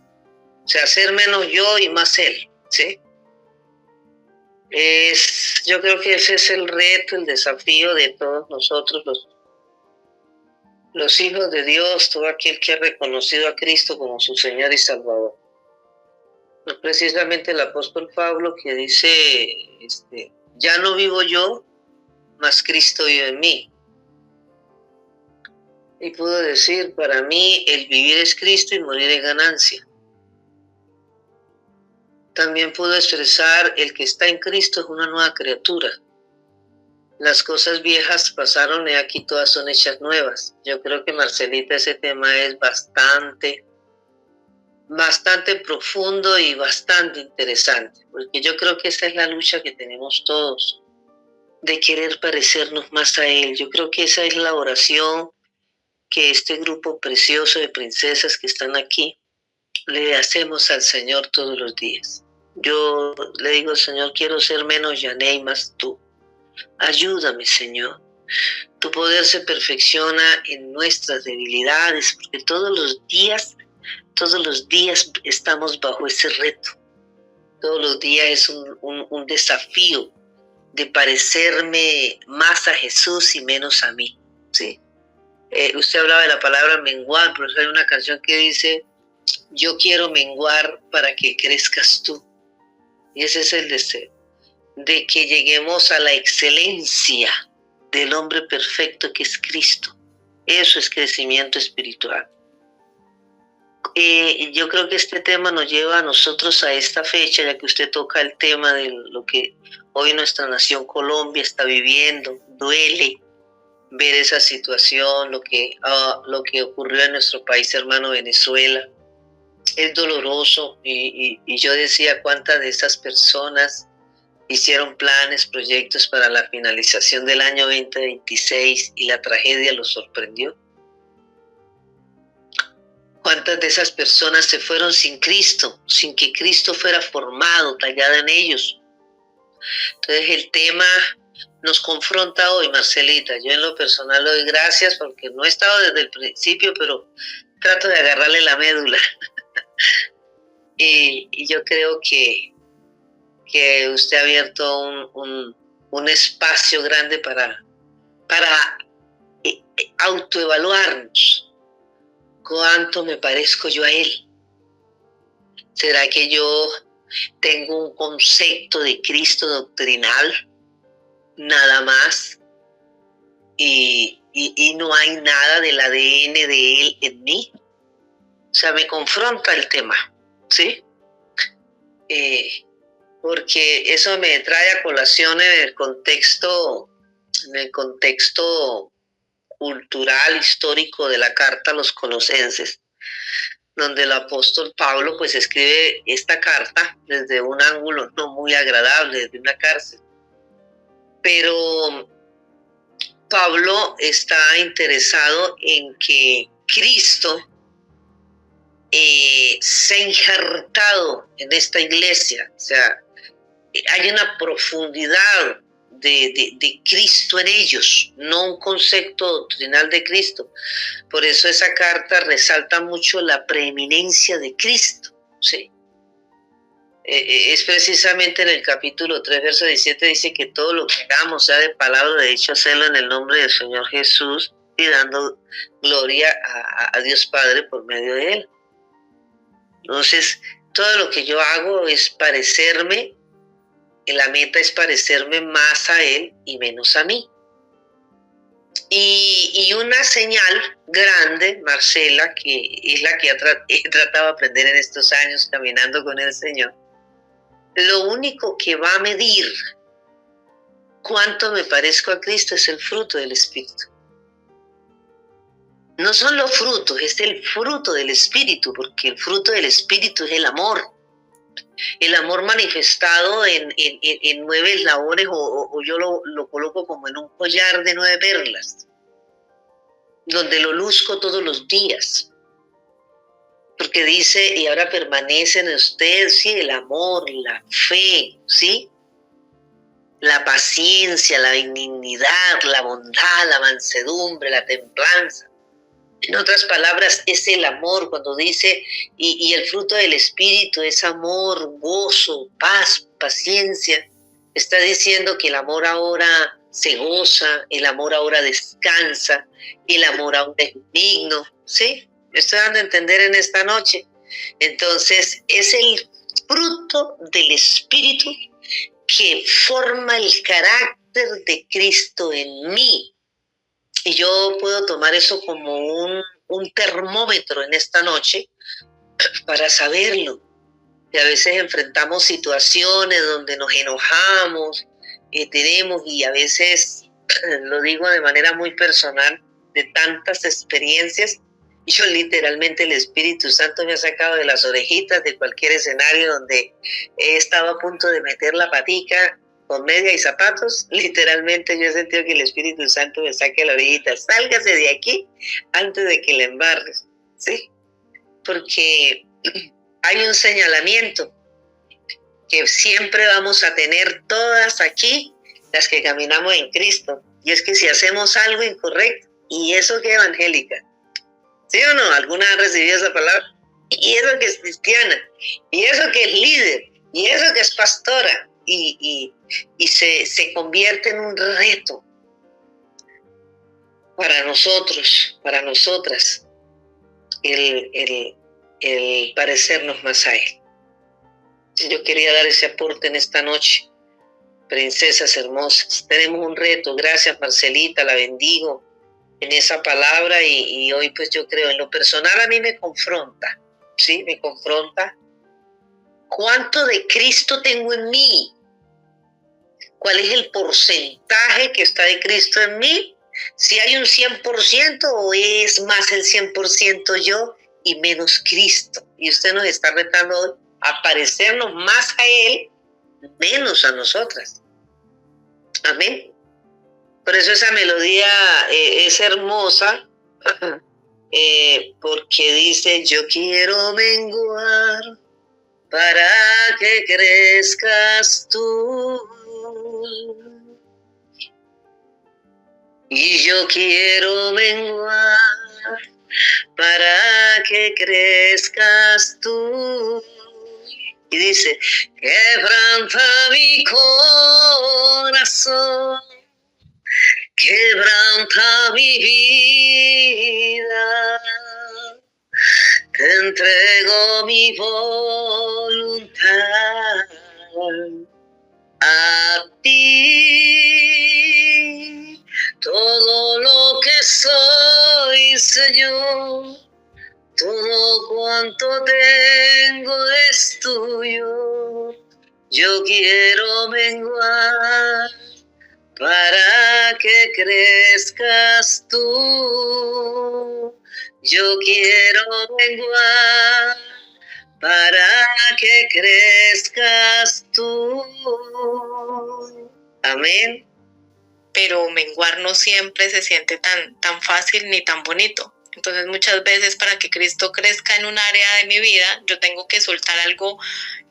O sea, ser menos yo y más Él, ¿sí? Yo creo que ese es el reto, el desafío de todos nosotros, los hijos de Dios, todo aquel que ha reconocido a Cristo como su Señor y Salvador. Es precisamente el apóstol Pablo que dice, ya no vivo yo, mas Cristo vive en mí. Y puedo decir, para mí el vivir es Cristo y morir es ganancia. También puedo expresar, el que está en Cristo es una nueva criatura. Las cosas viejas pasaron y aquí todas son hechas nuevas. Yo creo que, Marcelita, ese tema es bastante profundo y bastante interesante, porque yo creo que esa es la lucha que tenemos todos, de querer parecernos más a Él. Yo creo que esa es la oración que este grupo precioso de princesas que están aquí le hacemos al Señor todos los días. Yo le digo, Señor, quiero ser menos Yané y más tú. Ayúdame, Señor. Tu poder se perfecciona en nuestras debilidades, porque todos los días estamos bajo ese reto. Todos los días es un desafío de parecerme más a Jesús y menos a mí, ¿sí? Usted hablaba de la palabra menguar, pero hay una canción que dice, yo quiero menguar para que crezcas tú. Y ese es el deseo, de que lleguemos a la excelencia del hombre perfecto que es Cristo. Eso es crecimiento espiritual. Yo creo que este tema nos lleva a nosotros a esta fecha, ya que usted toca el tema de lo que hoy nuestra nación Colombia está viviendo. Duele ver esa situación, lo que ocurrió en nuestro país hermano Venezuela. Es doloroso y yo decía cuántas de esas personas hicieron planes, proyectos para la finalización del año 2026 y la tragedia los sorprendió. ¿Cuántas de esas personas se fueron sin Cristo, sin que Cristo fuera formado, tallado en ellos? Entonces el tema nos confronta hoy, Marcelita. Yo en lo personal le doy gracias porque no he estado desde el principio, pero trato de agarrarle la médula. y yo creo que usted ha abierto un espacio grande para autoevaluarnos. ¿Cuánto me parezco yo a Él? ¿Será que yo tengo un concepto de Cristo doctrinal, nada más, y no hay nada del ADN de Él en mí? O sea, me confronta el tema, ¿sí? Porque eso me trae a colación en el contexto cultural, histórico de la carta a los Colosenses, donde el apóstol Pablo pues escribe esta carta desde un ángulo no muy agradable, desde una cárcel. Pero Pablo está interesado en que Cristo se ha injertado en esta iglesia. O sea, hay una profundidad de Cristo en ellos, no un concepto doctrinal de Cristo. Por eso esa carta resalta mucho la preeminencia de Cristo, ¿sí? Es precisamente en el capítulo 3, verso 17, dice que todo lo que hagamos, sea de palabra, de hecho, hacerlo en el nombre del Señor Jesús y dando gloria a Dios Padre por medio de Él. Entonces, todo lo que yo hago es parecerme, la meta es parecerme más a Él y menos a mí. Y una señal grande, Marcela, que es la que he tratado de aprender en estos años caminando con el Señor, lo único que va a medir cuánto me parezco a Cristo es el fruto del Espíritu. No son los frutos, es el fruto del Espíritu, porque el fruto del Espíritu es el amor. El amor manifestado en 9 eslabones, o yo lo coloco como en un collar de 9 perlas, donde lo luzco todos los días. Porque dice, y ahora permanece en usted, sí, el amor, la fe, ¿sí? La paciencia, la benignidad, la bondad, la mansedumbre, la templanza. En otras palabras, es el amor cuando dice, y el fruto del Espíritu es amor, gozo, paz, paciencia. Está diciendo que el amor ahora se goza, el amor ahora descansa, el amor ahora es digno, ¿sí? ¿Me estoy dando a entender en esta noche? Entonces, es el fruto del Espíritu que forma el carácter de Cristo en mí. Y yo puedo tomar eso como un termómetro en esta noche para saberlo. Y a veces enfrentamos situaciones donde nos enojamos, y a veces lo digo de manera muy personal, de tantas experiencias. Yo literalmente el Espíritu Santo me ha sacado de las orejitas de cualquier escenario donde he estado a punto de meter la patica con media y zapatos. Literalmente yo he sentido que el Espíritu Santo me saque la orejita. Sálgase de aquí antes de que le embarres, ¿sí? Porque hay un señalamiento que siempre vamos a tener todas aquí, las que caminamos en Cristo. Y es que si hacemos algo incorrecto, ¿y eso qué, evangélica? ¿Sí o no? ¿Alguna ha recibido esa palabra? Y eso que es cristiana, y eso que es líder, y eso que es pastora, y se convierte en un reto para nosotros, para nosotras, el parecernos más a Él. Yo quería dar ese aporte en esta noche. Princesas hermosas, tenemos un reto. Gracias, Marcelita, la bendigo en esa palabra, y hoy pues yo creo, en lo personal a mí me confronta, ¿sí? Me confronta. ¿Cuánto de Cristo tengo en mí? ¿Cuál es el porcentaje que está de Cristo en mí? Si hay un 100% o es más el 100% yo y menos Cristo. Y usted nos está retando hoy a parecernos más a Él, menos a nosotras. Amén. Por eso esa melodía es hermosa, porque dice: yo quiero menguar para que crezcas tú, y yo quiero menguar para que crezcas tú. Y dice: quebranta mi corazón, quebranta mi vida, te entrego mi voluntad a ti. Todo lo que soy, Señor, todo cuanto tengo es tuyo. Yo quiero menguar para que crezcas tú. Yo quiero menguar para que crezcas tú. Amén. Pero menguar no siempre se siente tan fácil ni tan bonito. Entonces muchas veces, para que Cristo crezca en un área de mi vida, yo tengo que soltar algo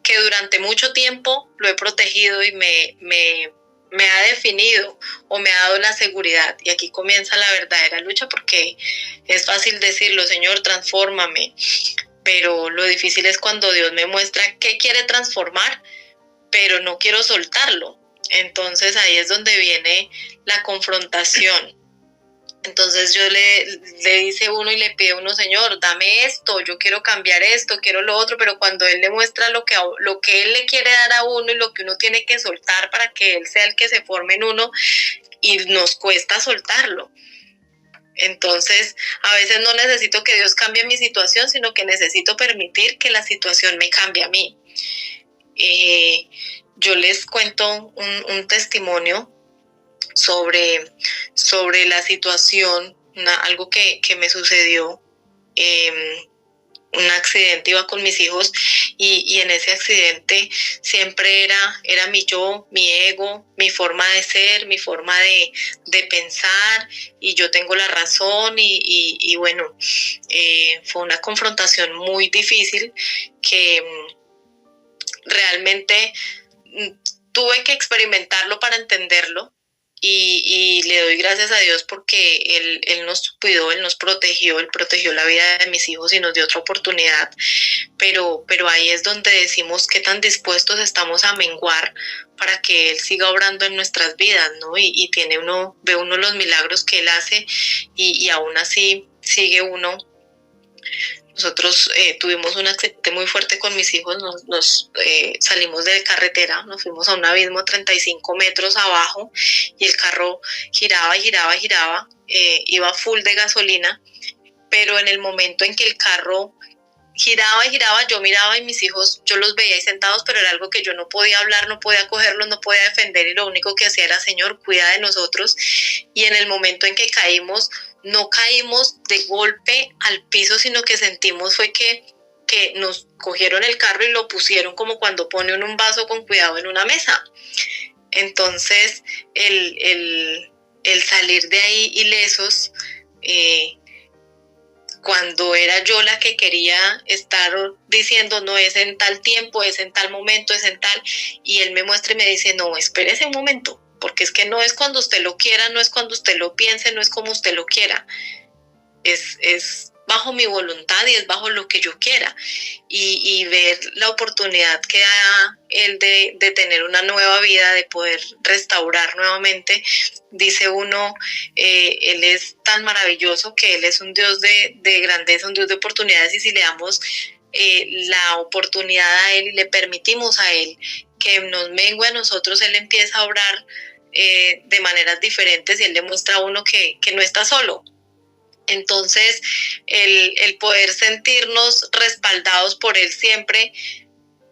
que durante mucho tiempo lo he protegido y me ha definido o me ha dado la seguridad. Y aquí comienza la verdadera lucha, porque es fácil decirlo: Señor, transfórmame. Pero lo difícil es cuando Dios me muestra qué quiere transformar, pero no quiero soltarlo. Entonces ahí es donde viene la confrontación. Entonces yo le dice uno y le pide a uno: Señor, dame esto, yo quiero cambiar esto, quiero lo otro. Pero cuando Él le muestra lo que Él le quiere dar a uno y lo que uno tiene que soltar para que Él sea el que se forme en uno, y nos cuesta soltarlo. Entonces a veces no necesito que Dios cambie mi situación, sino que necesito permitir que la situación me cambie a mí. Yo les cuento un testimonio sobre la situación, algo que me sucedió. Un accidente, iba con mis hijos, y en ese accidente siempre era mi yo, mi ego, mi forma de ser, mi forma de pensar, y yo tengo la razón, y bueno, fue una confrontación muy difícil que realmente tuve que experimentarlo para entenderlo. Y le doy gracias a Dios porque Él nos cuidó, Él nos protegió, Él protegió la vida de mis hijos y nos dio otra oportunidad. Pero ahí es donde decimos qué tan dispuestos estamos a menguar para que Él siga obrando en nuestras vidas, ¿no? Y ve uno los milagros que Él hace, y aún así sigue uno. Nosotros tuvimos un accidente muy fuerte con mis hijos, nos salimos de carretera, nos fuimos a un abismo 35 metros abajo, y el carro giraba, iba full de gasolina, pero en el momento en que el carro giraba y giraba, yo miraba y mis hijos, yo los veía ahí sentados, pero era algo que yo no podía hablar, no podía cogerlos, no podía defender, y lo único que hacía era: Señor, cuida de nosotros. Y en el momento en que caímos, no caímos de golpe al piso, sino que sentimos fue que nos cogieron el carro y lo pusieron como cuando pone un vaso con cuidado en una mesa. Entonces, el salir de ahí ilesos, cuando era yo la que quería estar diciendo: no, es en tal tiempo, es en tal momento, es en tal, y él me muestra y me dice: no, espérese un momento, porque es que no es cuando usted lo quiera, no es cuando usted lo piense, no es como usted lo quiera, es bajo mi voluntad y es bajo lo que yo quiera. Y ver la oportunidad que da él de tener una nueva vida, de poder restaurar nuevamente, dice uno, él es tan maravilloso, que él es un Dios de grandeza, un Dios de oportunidades, y si le damos la oportunidad a él y le permitimos a él que nos mengue a nosotros, él empieza a obrar de maneras diferentes, y él le muestra a uno que no está solo. Entonces, el poder sentirnos respaldados por él siempre,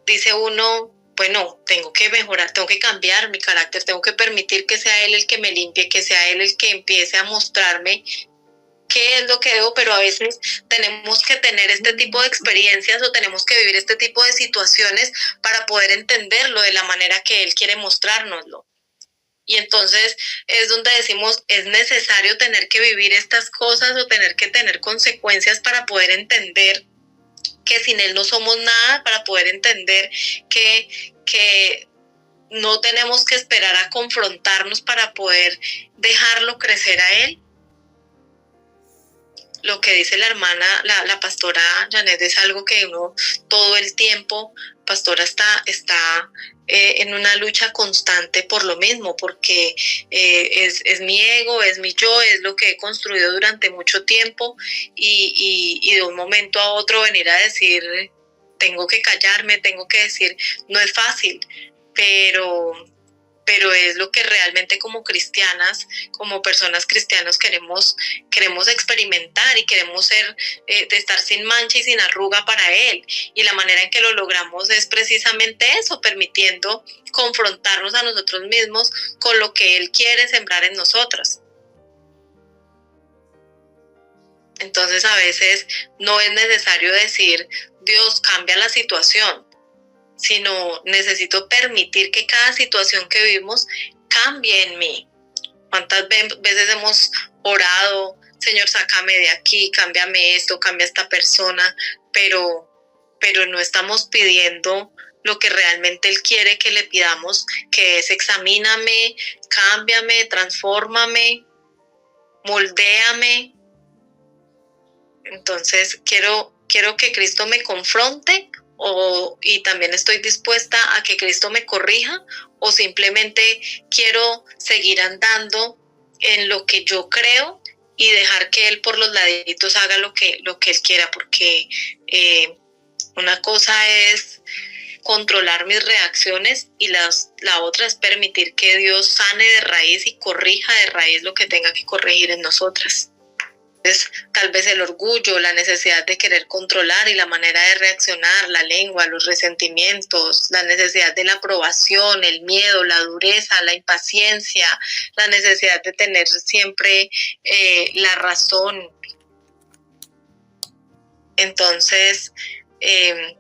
dice uno: bueno, tengo que mejorar, tengo que cambiar mi carácter, tengo que permitir que sea él el que me limpie, que sea él el que empiece a mostrarme qué es lo que debo. Pero a veces tenemos que tener este tipo de experiencias, o tenemos que vivir este tipo de situaciones para poder entenderlo de la manera que él quiere mostrárnoslo. Y entonces es donde decimos: es necesario tener que vivir estas cosas, o tener que tener consecuencias, para poder entender que sin él no somos nada, para poder entender que no tenemos que esperar a confrontarnos para poder dejarlo crecer a él. Lo que dice la hermana, la pastora Janet, es algo que uno todo el tiempo, pastora, está en una lucha constante por lo mismo, porque es mi ego, es mi yo, es lo que he construido durante mucho tiempo, y de un momento a otro venir a decir: tengo que callarme, tengo que decir, no es fácil, pero es lo que realmente como cristianas, como personas cristianas queremos experimentar, y queremos ser, de estar sin mancha y sin arruga para él. Y la manera en que lo logramos es precisamente eso, permitiendo confrontarnos a nosotros mismos con lo que él quiere sembrar en nosotros. Entonces, a veces no es necesario decir: Dios, cambia la situación, sino necesito permitir que cada situación que vivimos cambie en mí. ¿Cuántas veces hemos orado: Señor, sácame de aquí, cámbiame esto, cambia esta persona? Pero no estamos pidiendo lo que realmente él quiere que le pidamos, que es: examíname, cámbiame, transfórmame, moldéame. Entonces quiero que Cristo me confronte, y también estoy dispuesta a que Cristo me corrija, o simplemente quiero seguir andando en lo que yo creo y dejar que él por los laditos haga lo que él quiera, porque una cosa es controlar mis reacciones, y la otra es permitir que Dios sane de raíz y corrija de raíz lo que tenga que corregir en nosotras. Entonces, tal vez el orgullo, la necesidad de querer controlar y la manera de reaccionar, la lengua, los resentimientos, la necesidad de la aprobación, el miedo, la dureza, la impaciencia, la necesidad de tener siempre la razón. Entonces, ¿qué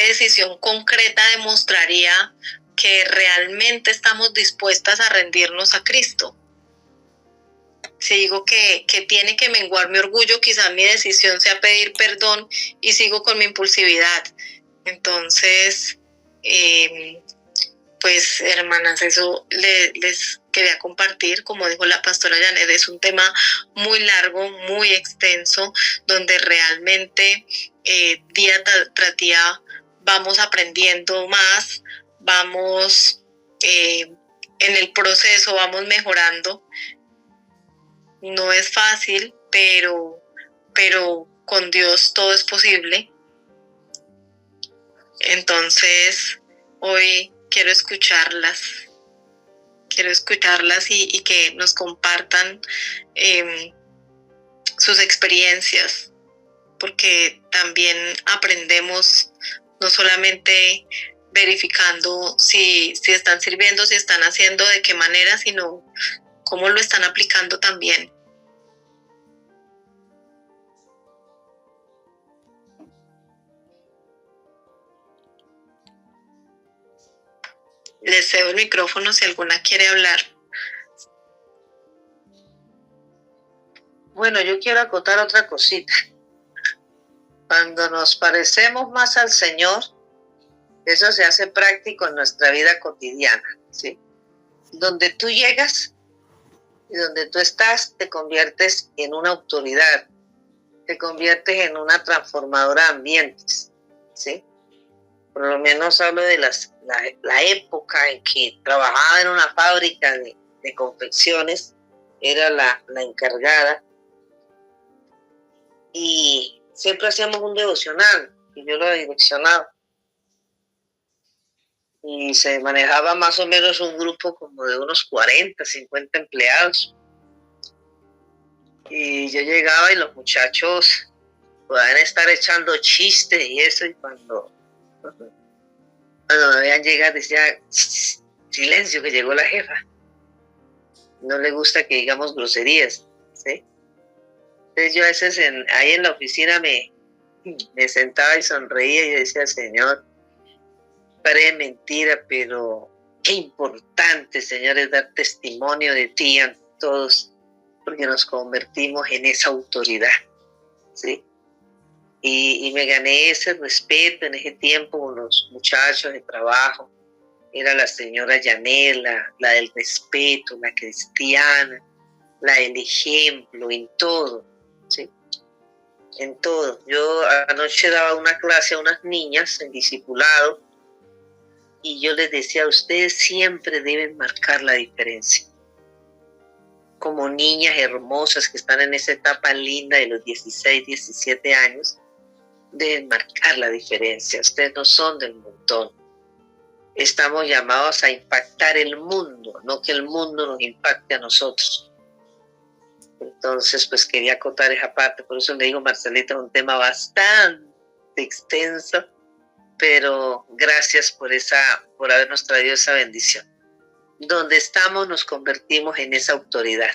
decisión concreta demostraría que realmente estamos dispuestas a rendirnos a Cristo? Si digo que tiene que menguar mi orgullo, quizás mi decisión sea pedir perdón y sigo con mi impulsividad. Entonces, pues hermanas, eso les quería compartir. Como dijo la pastora Janet, es un tema muy largo, muy extenso, donde realmente día tras día vamos aprendiendo más, vamos en el proceso, vamos mejorando. No es fácil, pero con Dios todo es posible. Entonces, hoy quiero escucharlas y que nos compartan sus experiencias, porque también aprendemos no solamente verificando si están sirviendo, si están haciendo, de qué manera, sino cómo lo están aplicando también. Les cedo el micrófono si alguna quiere hablar. Bueno, yo quiero acotar otra cosita. Cuando nos parecemos más al Señor, eso se hace práctico en nuestra vida cotidiana, ¿sí? Donde tú llegas y donde tú estás, te conviertes en una autoridad, te conviertes en una transformadora de ambientes, ¿sí? Por lo menos hablo de la época en que trabajaba en una fábrica de confecciones, era la encargada, y siempre hacíamos un devocional, y yo lo direccionaba. Y se manejaba más o menos un grupo como de unos 40, 50 empleados. Y yo llegaba y los muchachos podían estar echando chistes y eso, y cuando me veían llegar decía, silencio, que llegó la jefa. No le gusta que digamos groserías, ¿sí? Entonces yo a veces ahí en la oficina me sentaba y sonreía y decía, Señor, parece mentira, pero qué importante, Señor, es dar testimonio de ti a todos, porque nos convertimos en esa autoridad, ¿sí? Y me gané ese respeto en ese tiempo con los muchachos de trabajo. Era la señora Yanela, la del respeto, la cristiana, la del ejemplo, en todo, ¿sí? En todo. Yo anoche daba una clase a unas niñas en discipulado y yo les decía, ustedes siempre deben marcar la diferencia. Como niñas hermosas que están en esa etapa linda de los 16, 17 años, deben marcar la diferencia. Ustedes no son del montón. Estamos llamados a impactar el mundo, no que el mundo nos impacte a nosotros. Entonces, pues quería acotar esa parte. Por eso le digo, Marcelita, un tema bastante extenso, pero gracias por habernos traído esa bendición. Donde estamos nos convertimos en esa autoridad.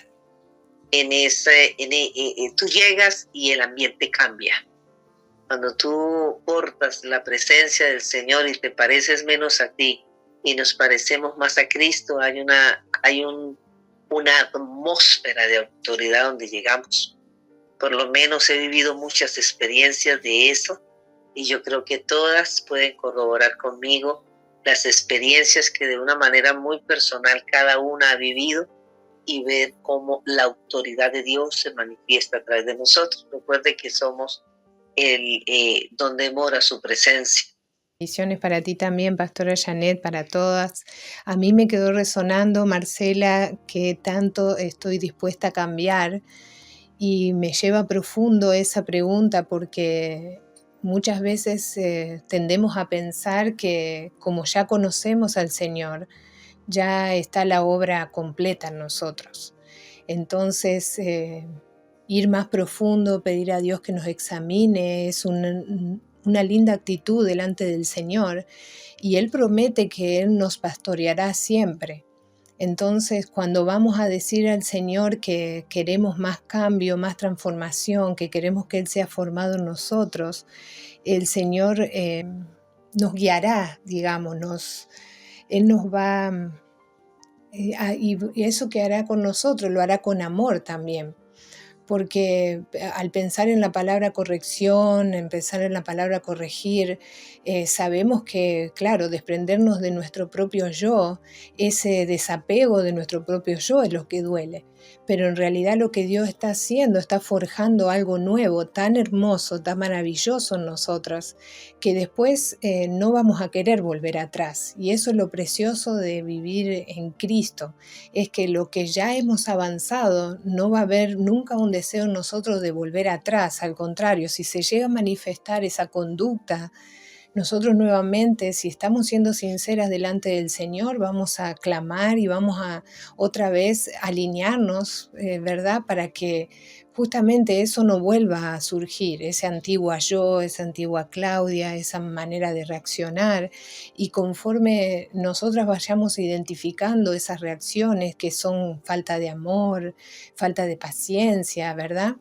Tú llegas y el ambiente cambia. Cuando tú portas la presencia del Señor y te pareces menos a ti y nos parecemos más a Cristo, hay una atmósfera de autoridad donde llegamos. Por lo menos he vivido muchas experiencias de eso y yo creo que todas pueden corroborar conmigo las experiencias que de una manera muy personal cada una ha vivido y ver cómo la autoridad de Dios se manifiesta a través de nosotros. Recuerde que somos donde mora su presencia. Bendiciones para ti también, Pastora Janet, para todas. A mí me quedó resonando, Marcela, que tanto estoy dispuesta a cambiar, y me lleva profundo esa pregunta porque muchas veces tendemos a pensar que como ya conocemos al Señor, ya está la obra completa en nosotros. Entonces, ir más profundo, pedir a Dios que nos examine, es una linda actitud delante del Señor, y Él promete que Él nos pastoreará siempre. Entonces, cuando vamos a decir al Señor que queremos más cambio, más transformación, que queremos que Él sea formado en nosotros, el Señor nos guiará, digamos, Él nos va, y eso que hará con nosotros, lo hará con amor también. Porque al pensar en la palabra corrección, en pensar en la palabra corregir, sabemos que, claro, desprendernos de nuestro propio yo, ese desapego de nuestro propio yo es lo que duele. Pero en realidad lo que Dios está haciendo, está forjando algo nuevo, tan hermoso, tan maravilloso en nosotras, que después no vamos a querer volver atrás. Y eso es lo precioso de vivir en Cristo, es que lo que ya hemos avanzado, no va a haber nunca un deseo en nosotros de volver atrás. Al contrario, si se llega a manifestar esa conducta nosotros nuevamente, si estamos siendo sinceras delante del Señor, vamos a clamar y vamos a otra vez alinearnos, ¿verdad? Para que justamente eso no vuelva a surgir, ese antigua yo, esa antigua Claudia, esa manera de reaccionar. Y conforme nosotras vayamos identificando esas reacciones que son falta de amor, falta de paciencia, ¿verdad?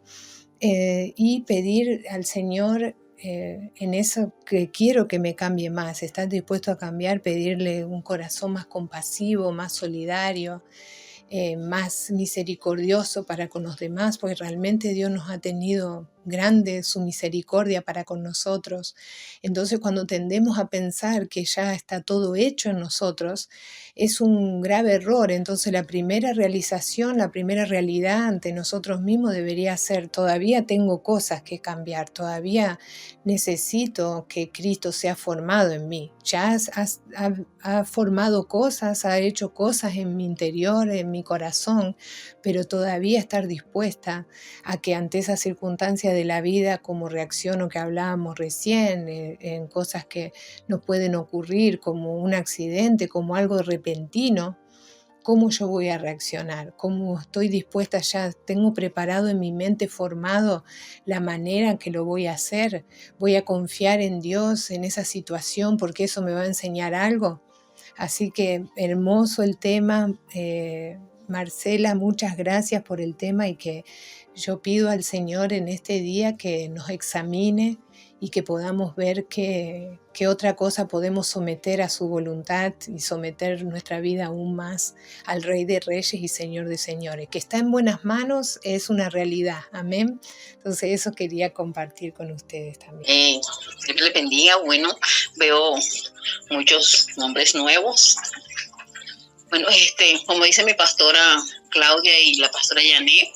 Y pedir al Señor en eso que quiero que me cambie más. ¿Estás dispuesto a cambiar? Pedirle un corazón más compasivo, más solidario, más misericordioso para con los demás, porque realmente Dios nos ha tenido grande su misericordia para con nosotros. Entonces, cuando tendemos a pensar que ya está todo hecho en nosotros, es un grave error. Entonces, la primera realización, la primera realidad ante nosotros mismos debería ser: todavía tengo cosas que cambiar, todavía necesito que Cristo sea formado en mí. Ya ha formado cosas, ha hecho cosas en mi interior, en mi corazón, pero todavía estar dispuesta a que ante esas circunstancias de la vida, como reacciono que hablábamos recién, en cosas que nos pueden ocurrir, como un accidente, como algo repentino, ¿cómo yo voy a reaccionar? ¿Cómo estoy dispuesta? Ya tengo preparado en mi mente formado la manera en que lo voy a hacer. ¿Voy a confiar en Dios en esa situación porque eso me va a enseñar algo? Así que hermoso el tema. Marcela, muchas gracias por el tema, y que yo pido al Señor en este día que nos examine y que podamos ver qué otra cosa podemos someter a su voluntad y someter nuestra vida aún más al Rey de Reyes y Señor de Señores. Que está en buenas manos es una realidad. Amén. Entonces eso quería compartir con ustedes también. Dios les bendiga. Bueno, veo muchos nombres nuevos. Bueno, como dice mi pastora Claudia y la pastora Janet,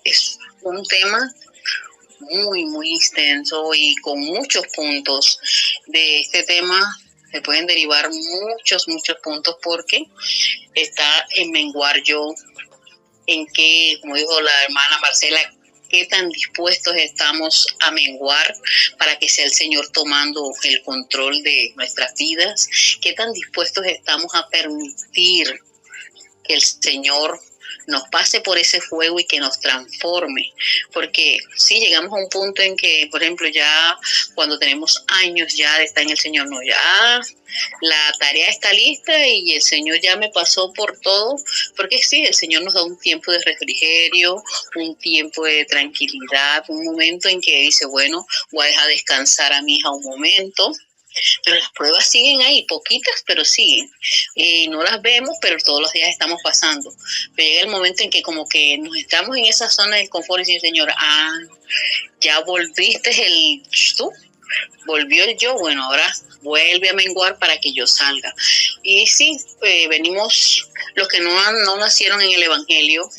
es un tema muy, muy extenso y con muchos puntos. De este tema se pueden derivar muchos puntos, porque está en menguar yo, en que, como dijo la hermana Marcela, qué tan dispuestos estamos a menguar para que sea el Señor tomando el control de nuestras vidas, qué tan dispuestos estamos a permitir que el Señor nos pase por ese fuego y que nos transforme. Porque sí, llegamos a un punto en que, por ejemplo, ya cuando tenemos años ya de estar en el Señor, no, ya la tarea está lista y el Señor ya me pasó por todo. Porque sí, el Señor nos da un tiempo de refrigerio, un tiempo de tranquilidad, un momento en que dice, bueno, voy a dejar descansar a mi hija un momento. Pero las pruebas siguen ahí, poquitas, pero siguen. No las vemos, pero todos los días estamos pasando. Pero llega el momento en que como que nos estamos en esa zona de confort y decir, Señor, ya volviste tú, volvió el yo, bueno, ahora vuelve a menguar para que yo salga. Y sí, venimos, los que no nacieron en el Evangelio,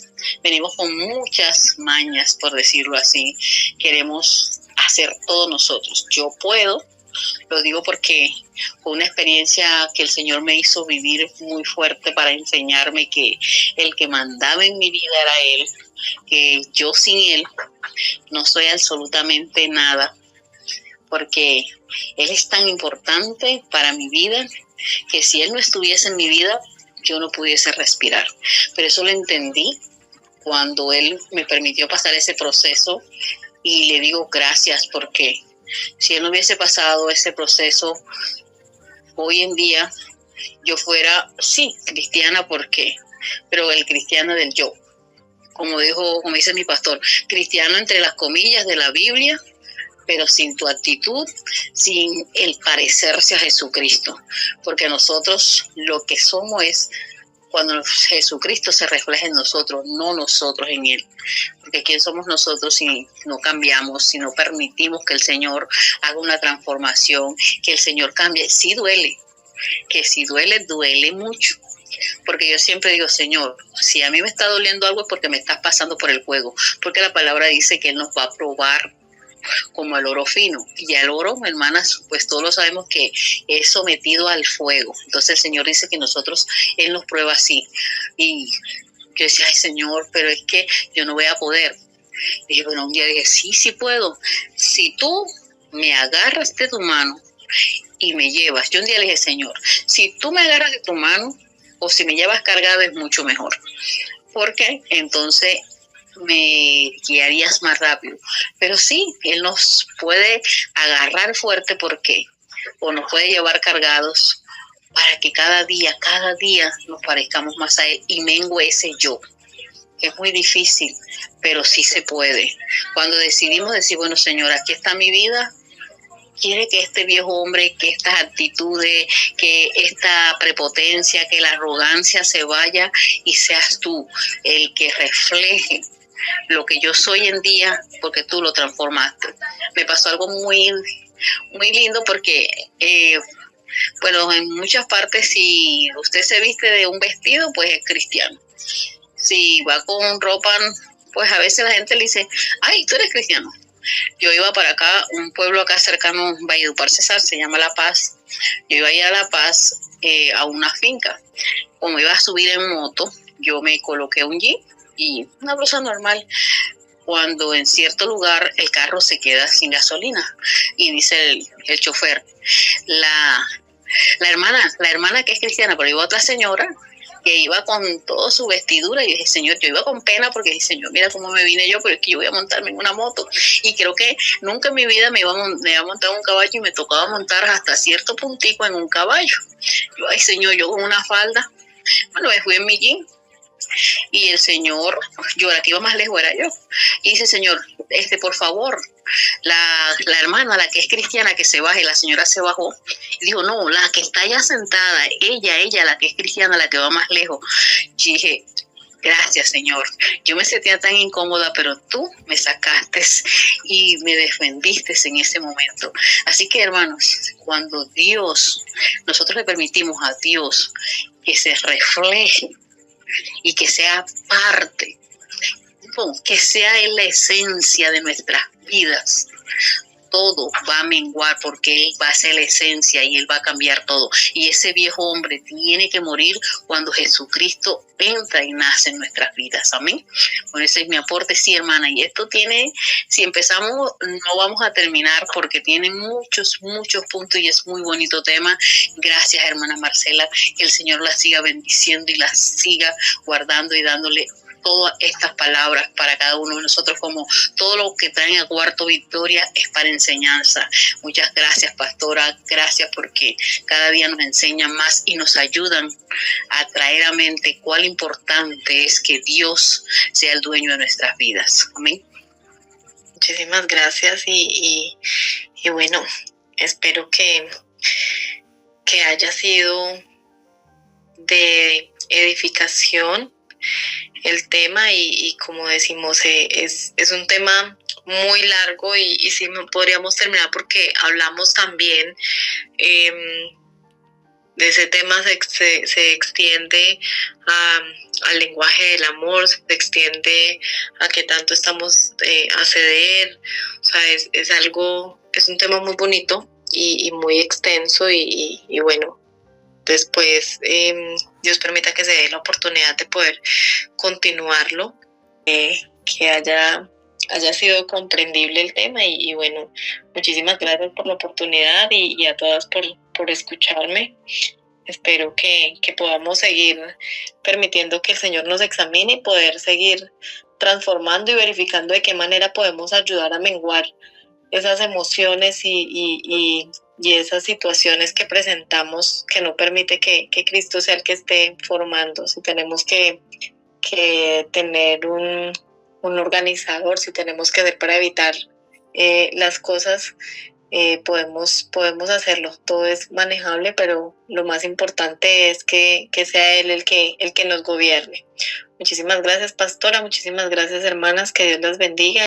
venimos con muchas mañas, por decirlo así. Queremos hacer todo nosotros. Yo puedo. Lo digo porque fue una experiencia que el Señor me hizo vivir muy fuerte para enseñarme que el que mandaba en mi vida era Él, que yo sin Él no soy absolutamente nada, porque Él es tan importante para mi vida que si Él no estuviese en mi vida, yo no pudiese respirar. Pero eso lo entendí cuando Él me permitió pasar ese proceso, y le digo gracias, porque si Él no hubiese pasado ese proceso, hoy en día yo fuera, sí, cristiana, pero el cristiano del yo. Como dice mi pastor, cristiano entre las comillas de la Biblia, pero sin tu actitud, sin el parecerse a Jesucristo. Porque nosotros lo que somos es cuando Jesucristo se refleja en nosotros, no nosotros en Él. Porque ¿quién somos nosotros si no cambiamos, si no permitimos que el Señor haga una transformación, que el Señor cambie? Sí duele, que si duele, duele mucho. Porque yo siempre digo, Señor, si a mí me está doliendo algo es porque me estás pasando por el fuego. Porque la palabra dice que Él nos va a probar como el oro fino. Y el oro, hermanas, pues todos lo sabemos que es sometido al fuego. Entonces el Señor dice que Él nos prueba así. Y yo decía, ay Señor, pero es que yo no voy a poder. Y bueno, un día dije, sí puedo. Si tú me agarras de tu mano y me llevas. Yo un día le dije, Señor, si tú me agarras de tu mano o si me llevas cargado es mucho mejor, porque entonces me guiarías más rápido. Pero sí, Él nos puede agarrar fuerte porque o nos puede llevar cargados para que cada día nos parezcamos más a Él y mengue ese yo. Es muy difícil, pero sí se puede. Cuando decidimos decir, bueno, Señor, aquí está mi vida, quiere que este viejo hombre, que estas actitudes, que esta prepotencia, que la arrogancia se vaya y seas tú el que refleje lo que yo soy en día, porque tú lo transformaste. Me pasó algo muy, muy lindo porque, bueno, en muchas partes si usted se viste de un vestido, pues es cristiano. Si va con ropa, pues a veces la gente le dice, ay, tú eres cristiano. Yo iba para acá, un pueblo acá cercano, Valledupar, Cesar, se llama La Paz. Yo iba a ir a La Paz a una finca. Como iba a subir en moto, yo me coloqué un jean y una blusa normal. Cuando en cierto lugar el carro se queda sin gasolina y dice el chofer, la hermana que es cristiana, pero iba otra señora que iba con toda su vestidura y dije, Señor, yo iba con pena porque dije, Señor, mira cómo me vine yo, pero es que yo voy a montarme en una moto. Y creo que nunca en mi vida me iba a montar un caballo y me tocaba montar hasta cierto puntico en un caballo. Yo, ay, Señor, yo con una falda. Bueno, me fui en mi jean. Y el Señor, yo la que iba más lejos era yo. Y dice, Señor, por favor, la hermana, la que es cristiana, que se baje. La señora se bajó y dijo, no, la que está allá sentada, ella, la que es cristiana, la que va más lejos. Y dije, gracias, Señor. Yo me sentía tan incómoda, pero tú me sacaste y me defendiste en ese momento. Así que, hermanos, cuando nosotros le permitimos a Dios que se refleje y que sea parte, que sea en la esencia de nuestras vidas, todo va a menguar porque Él va a ser la esencia y Él va a cambiar todo. Y ese viejo hombre tiene que morir cuando Jesucristo entra y nace en nuestras vidas. Amén. Bueno, ese es mi aporte, sí, hermana. Y esto si empezamos, no vamos a terminar porque tiene muchos puntos y es muy bonito tema. Gracias, hermana Marcela. Que el Señor la siga bendiciendo y la siga guardando y dándole todas estas palabras para cada uno de nosotros, como todo lo que traen a Cuarto Victoria es para enseñanza. Muchas gracias, pastora, gracias porque cada día nos enseñan más y nos ayudan a traer a mente cuál importante es que Dios sea el dueño de nuestras vidas. Amén. Muchísimas gracias y bueno, espero que haya sido de edificación el tema y como decimos, es un tema muy largo y sí podríamos terminar porque hablamos también de ese tema, se extiende al lenguaje del amor, se extiende a que tanto estamos a ceder, o sea, es un tema muy bonito y muy extenso y bueno, después Dios permita que se dé la oportunidad de poder continuarlo, que haya sido comprendible el tema y bueno, muchísimas gracias por la oportunidad y a todas por escucharme. Espero que podamos seguir permitiendo que el Señor nos examine y poder seguir transformando y verificando de qué manera podemos ayudar a menguar esas emociones y esas situaciones que presentamos que no permite que Cristo sea el que esté formando. Si tenemos que tener un organizador, si tenemos que ver para evitar las cosas, podemos hacerlo. Todo es manejable, pero lo más importante es que sea Él el que nos gobierne. Muchísimas gracias, pastora. Muchísimas gracias, hermanas. Que Dios las bendiga.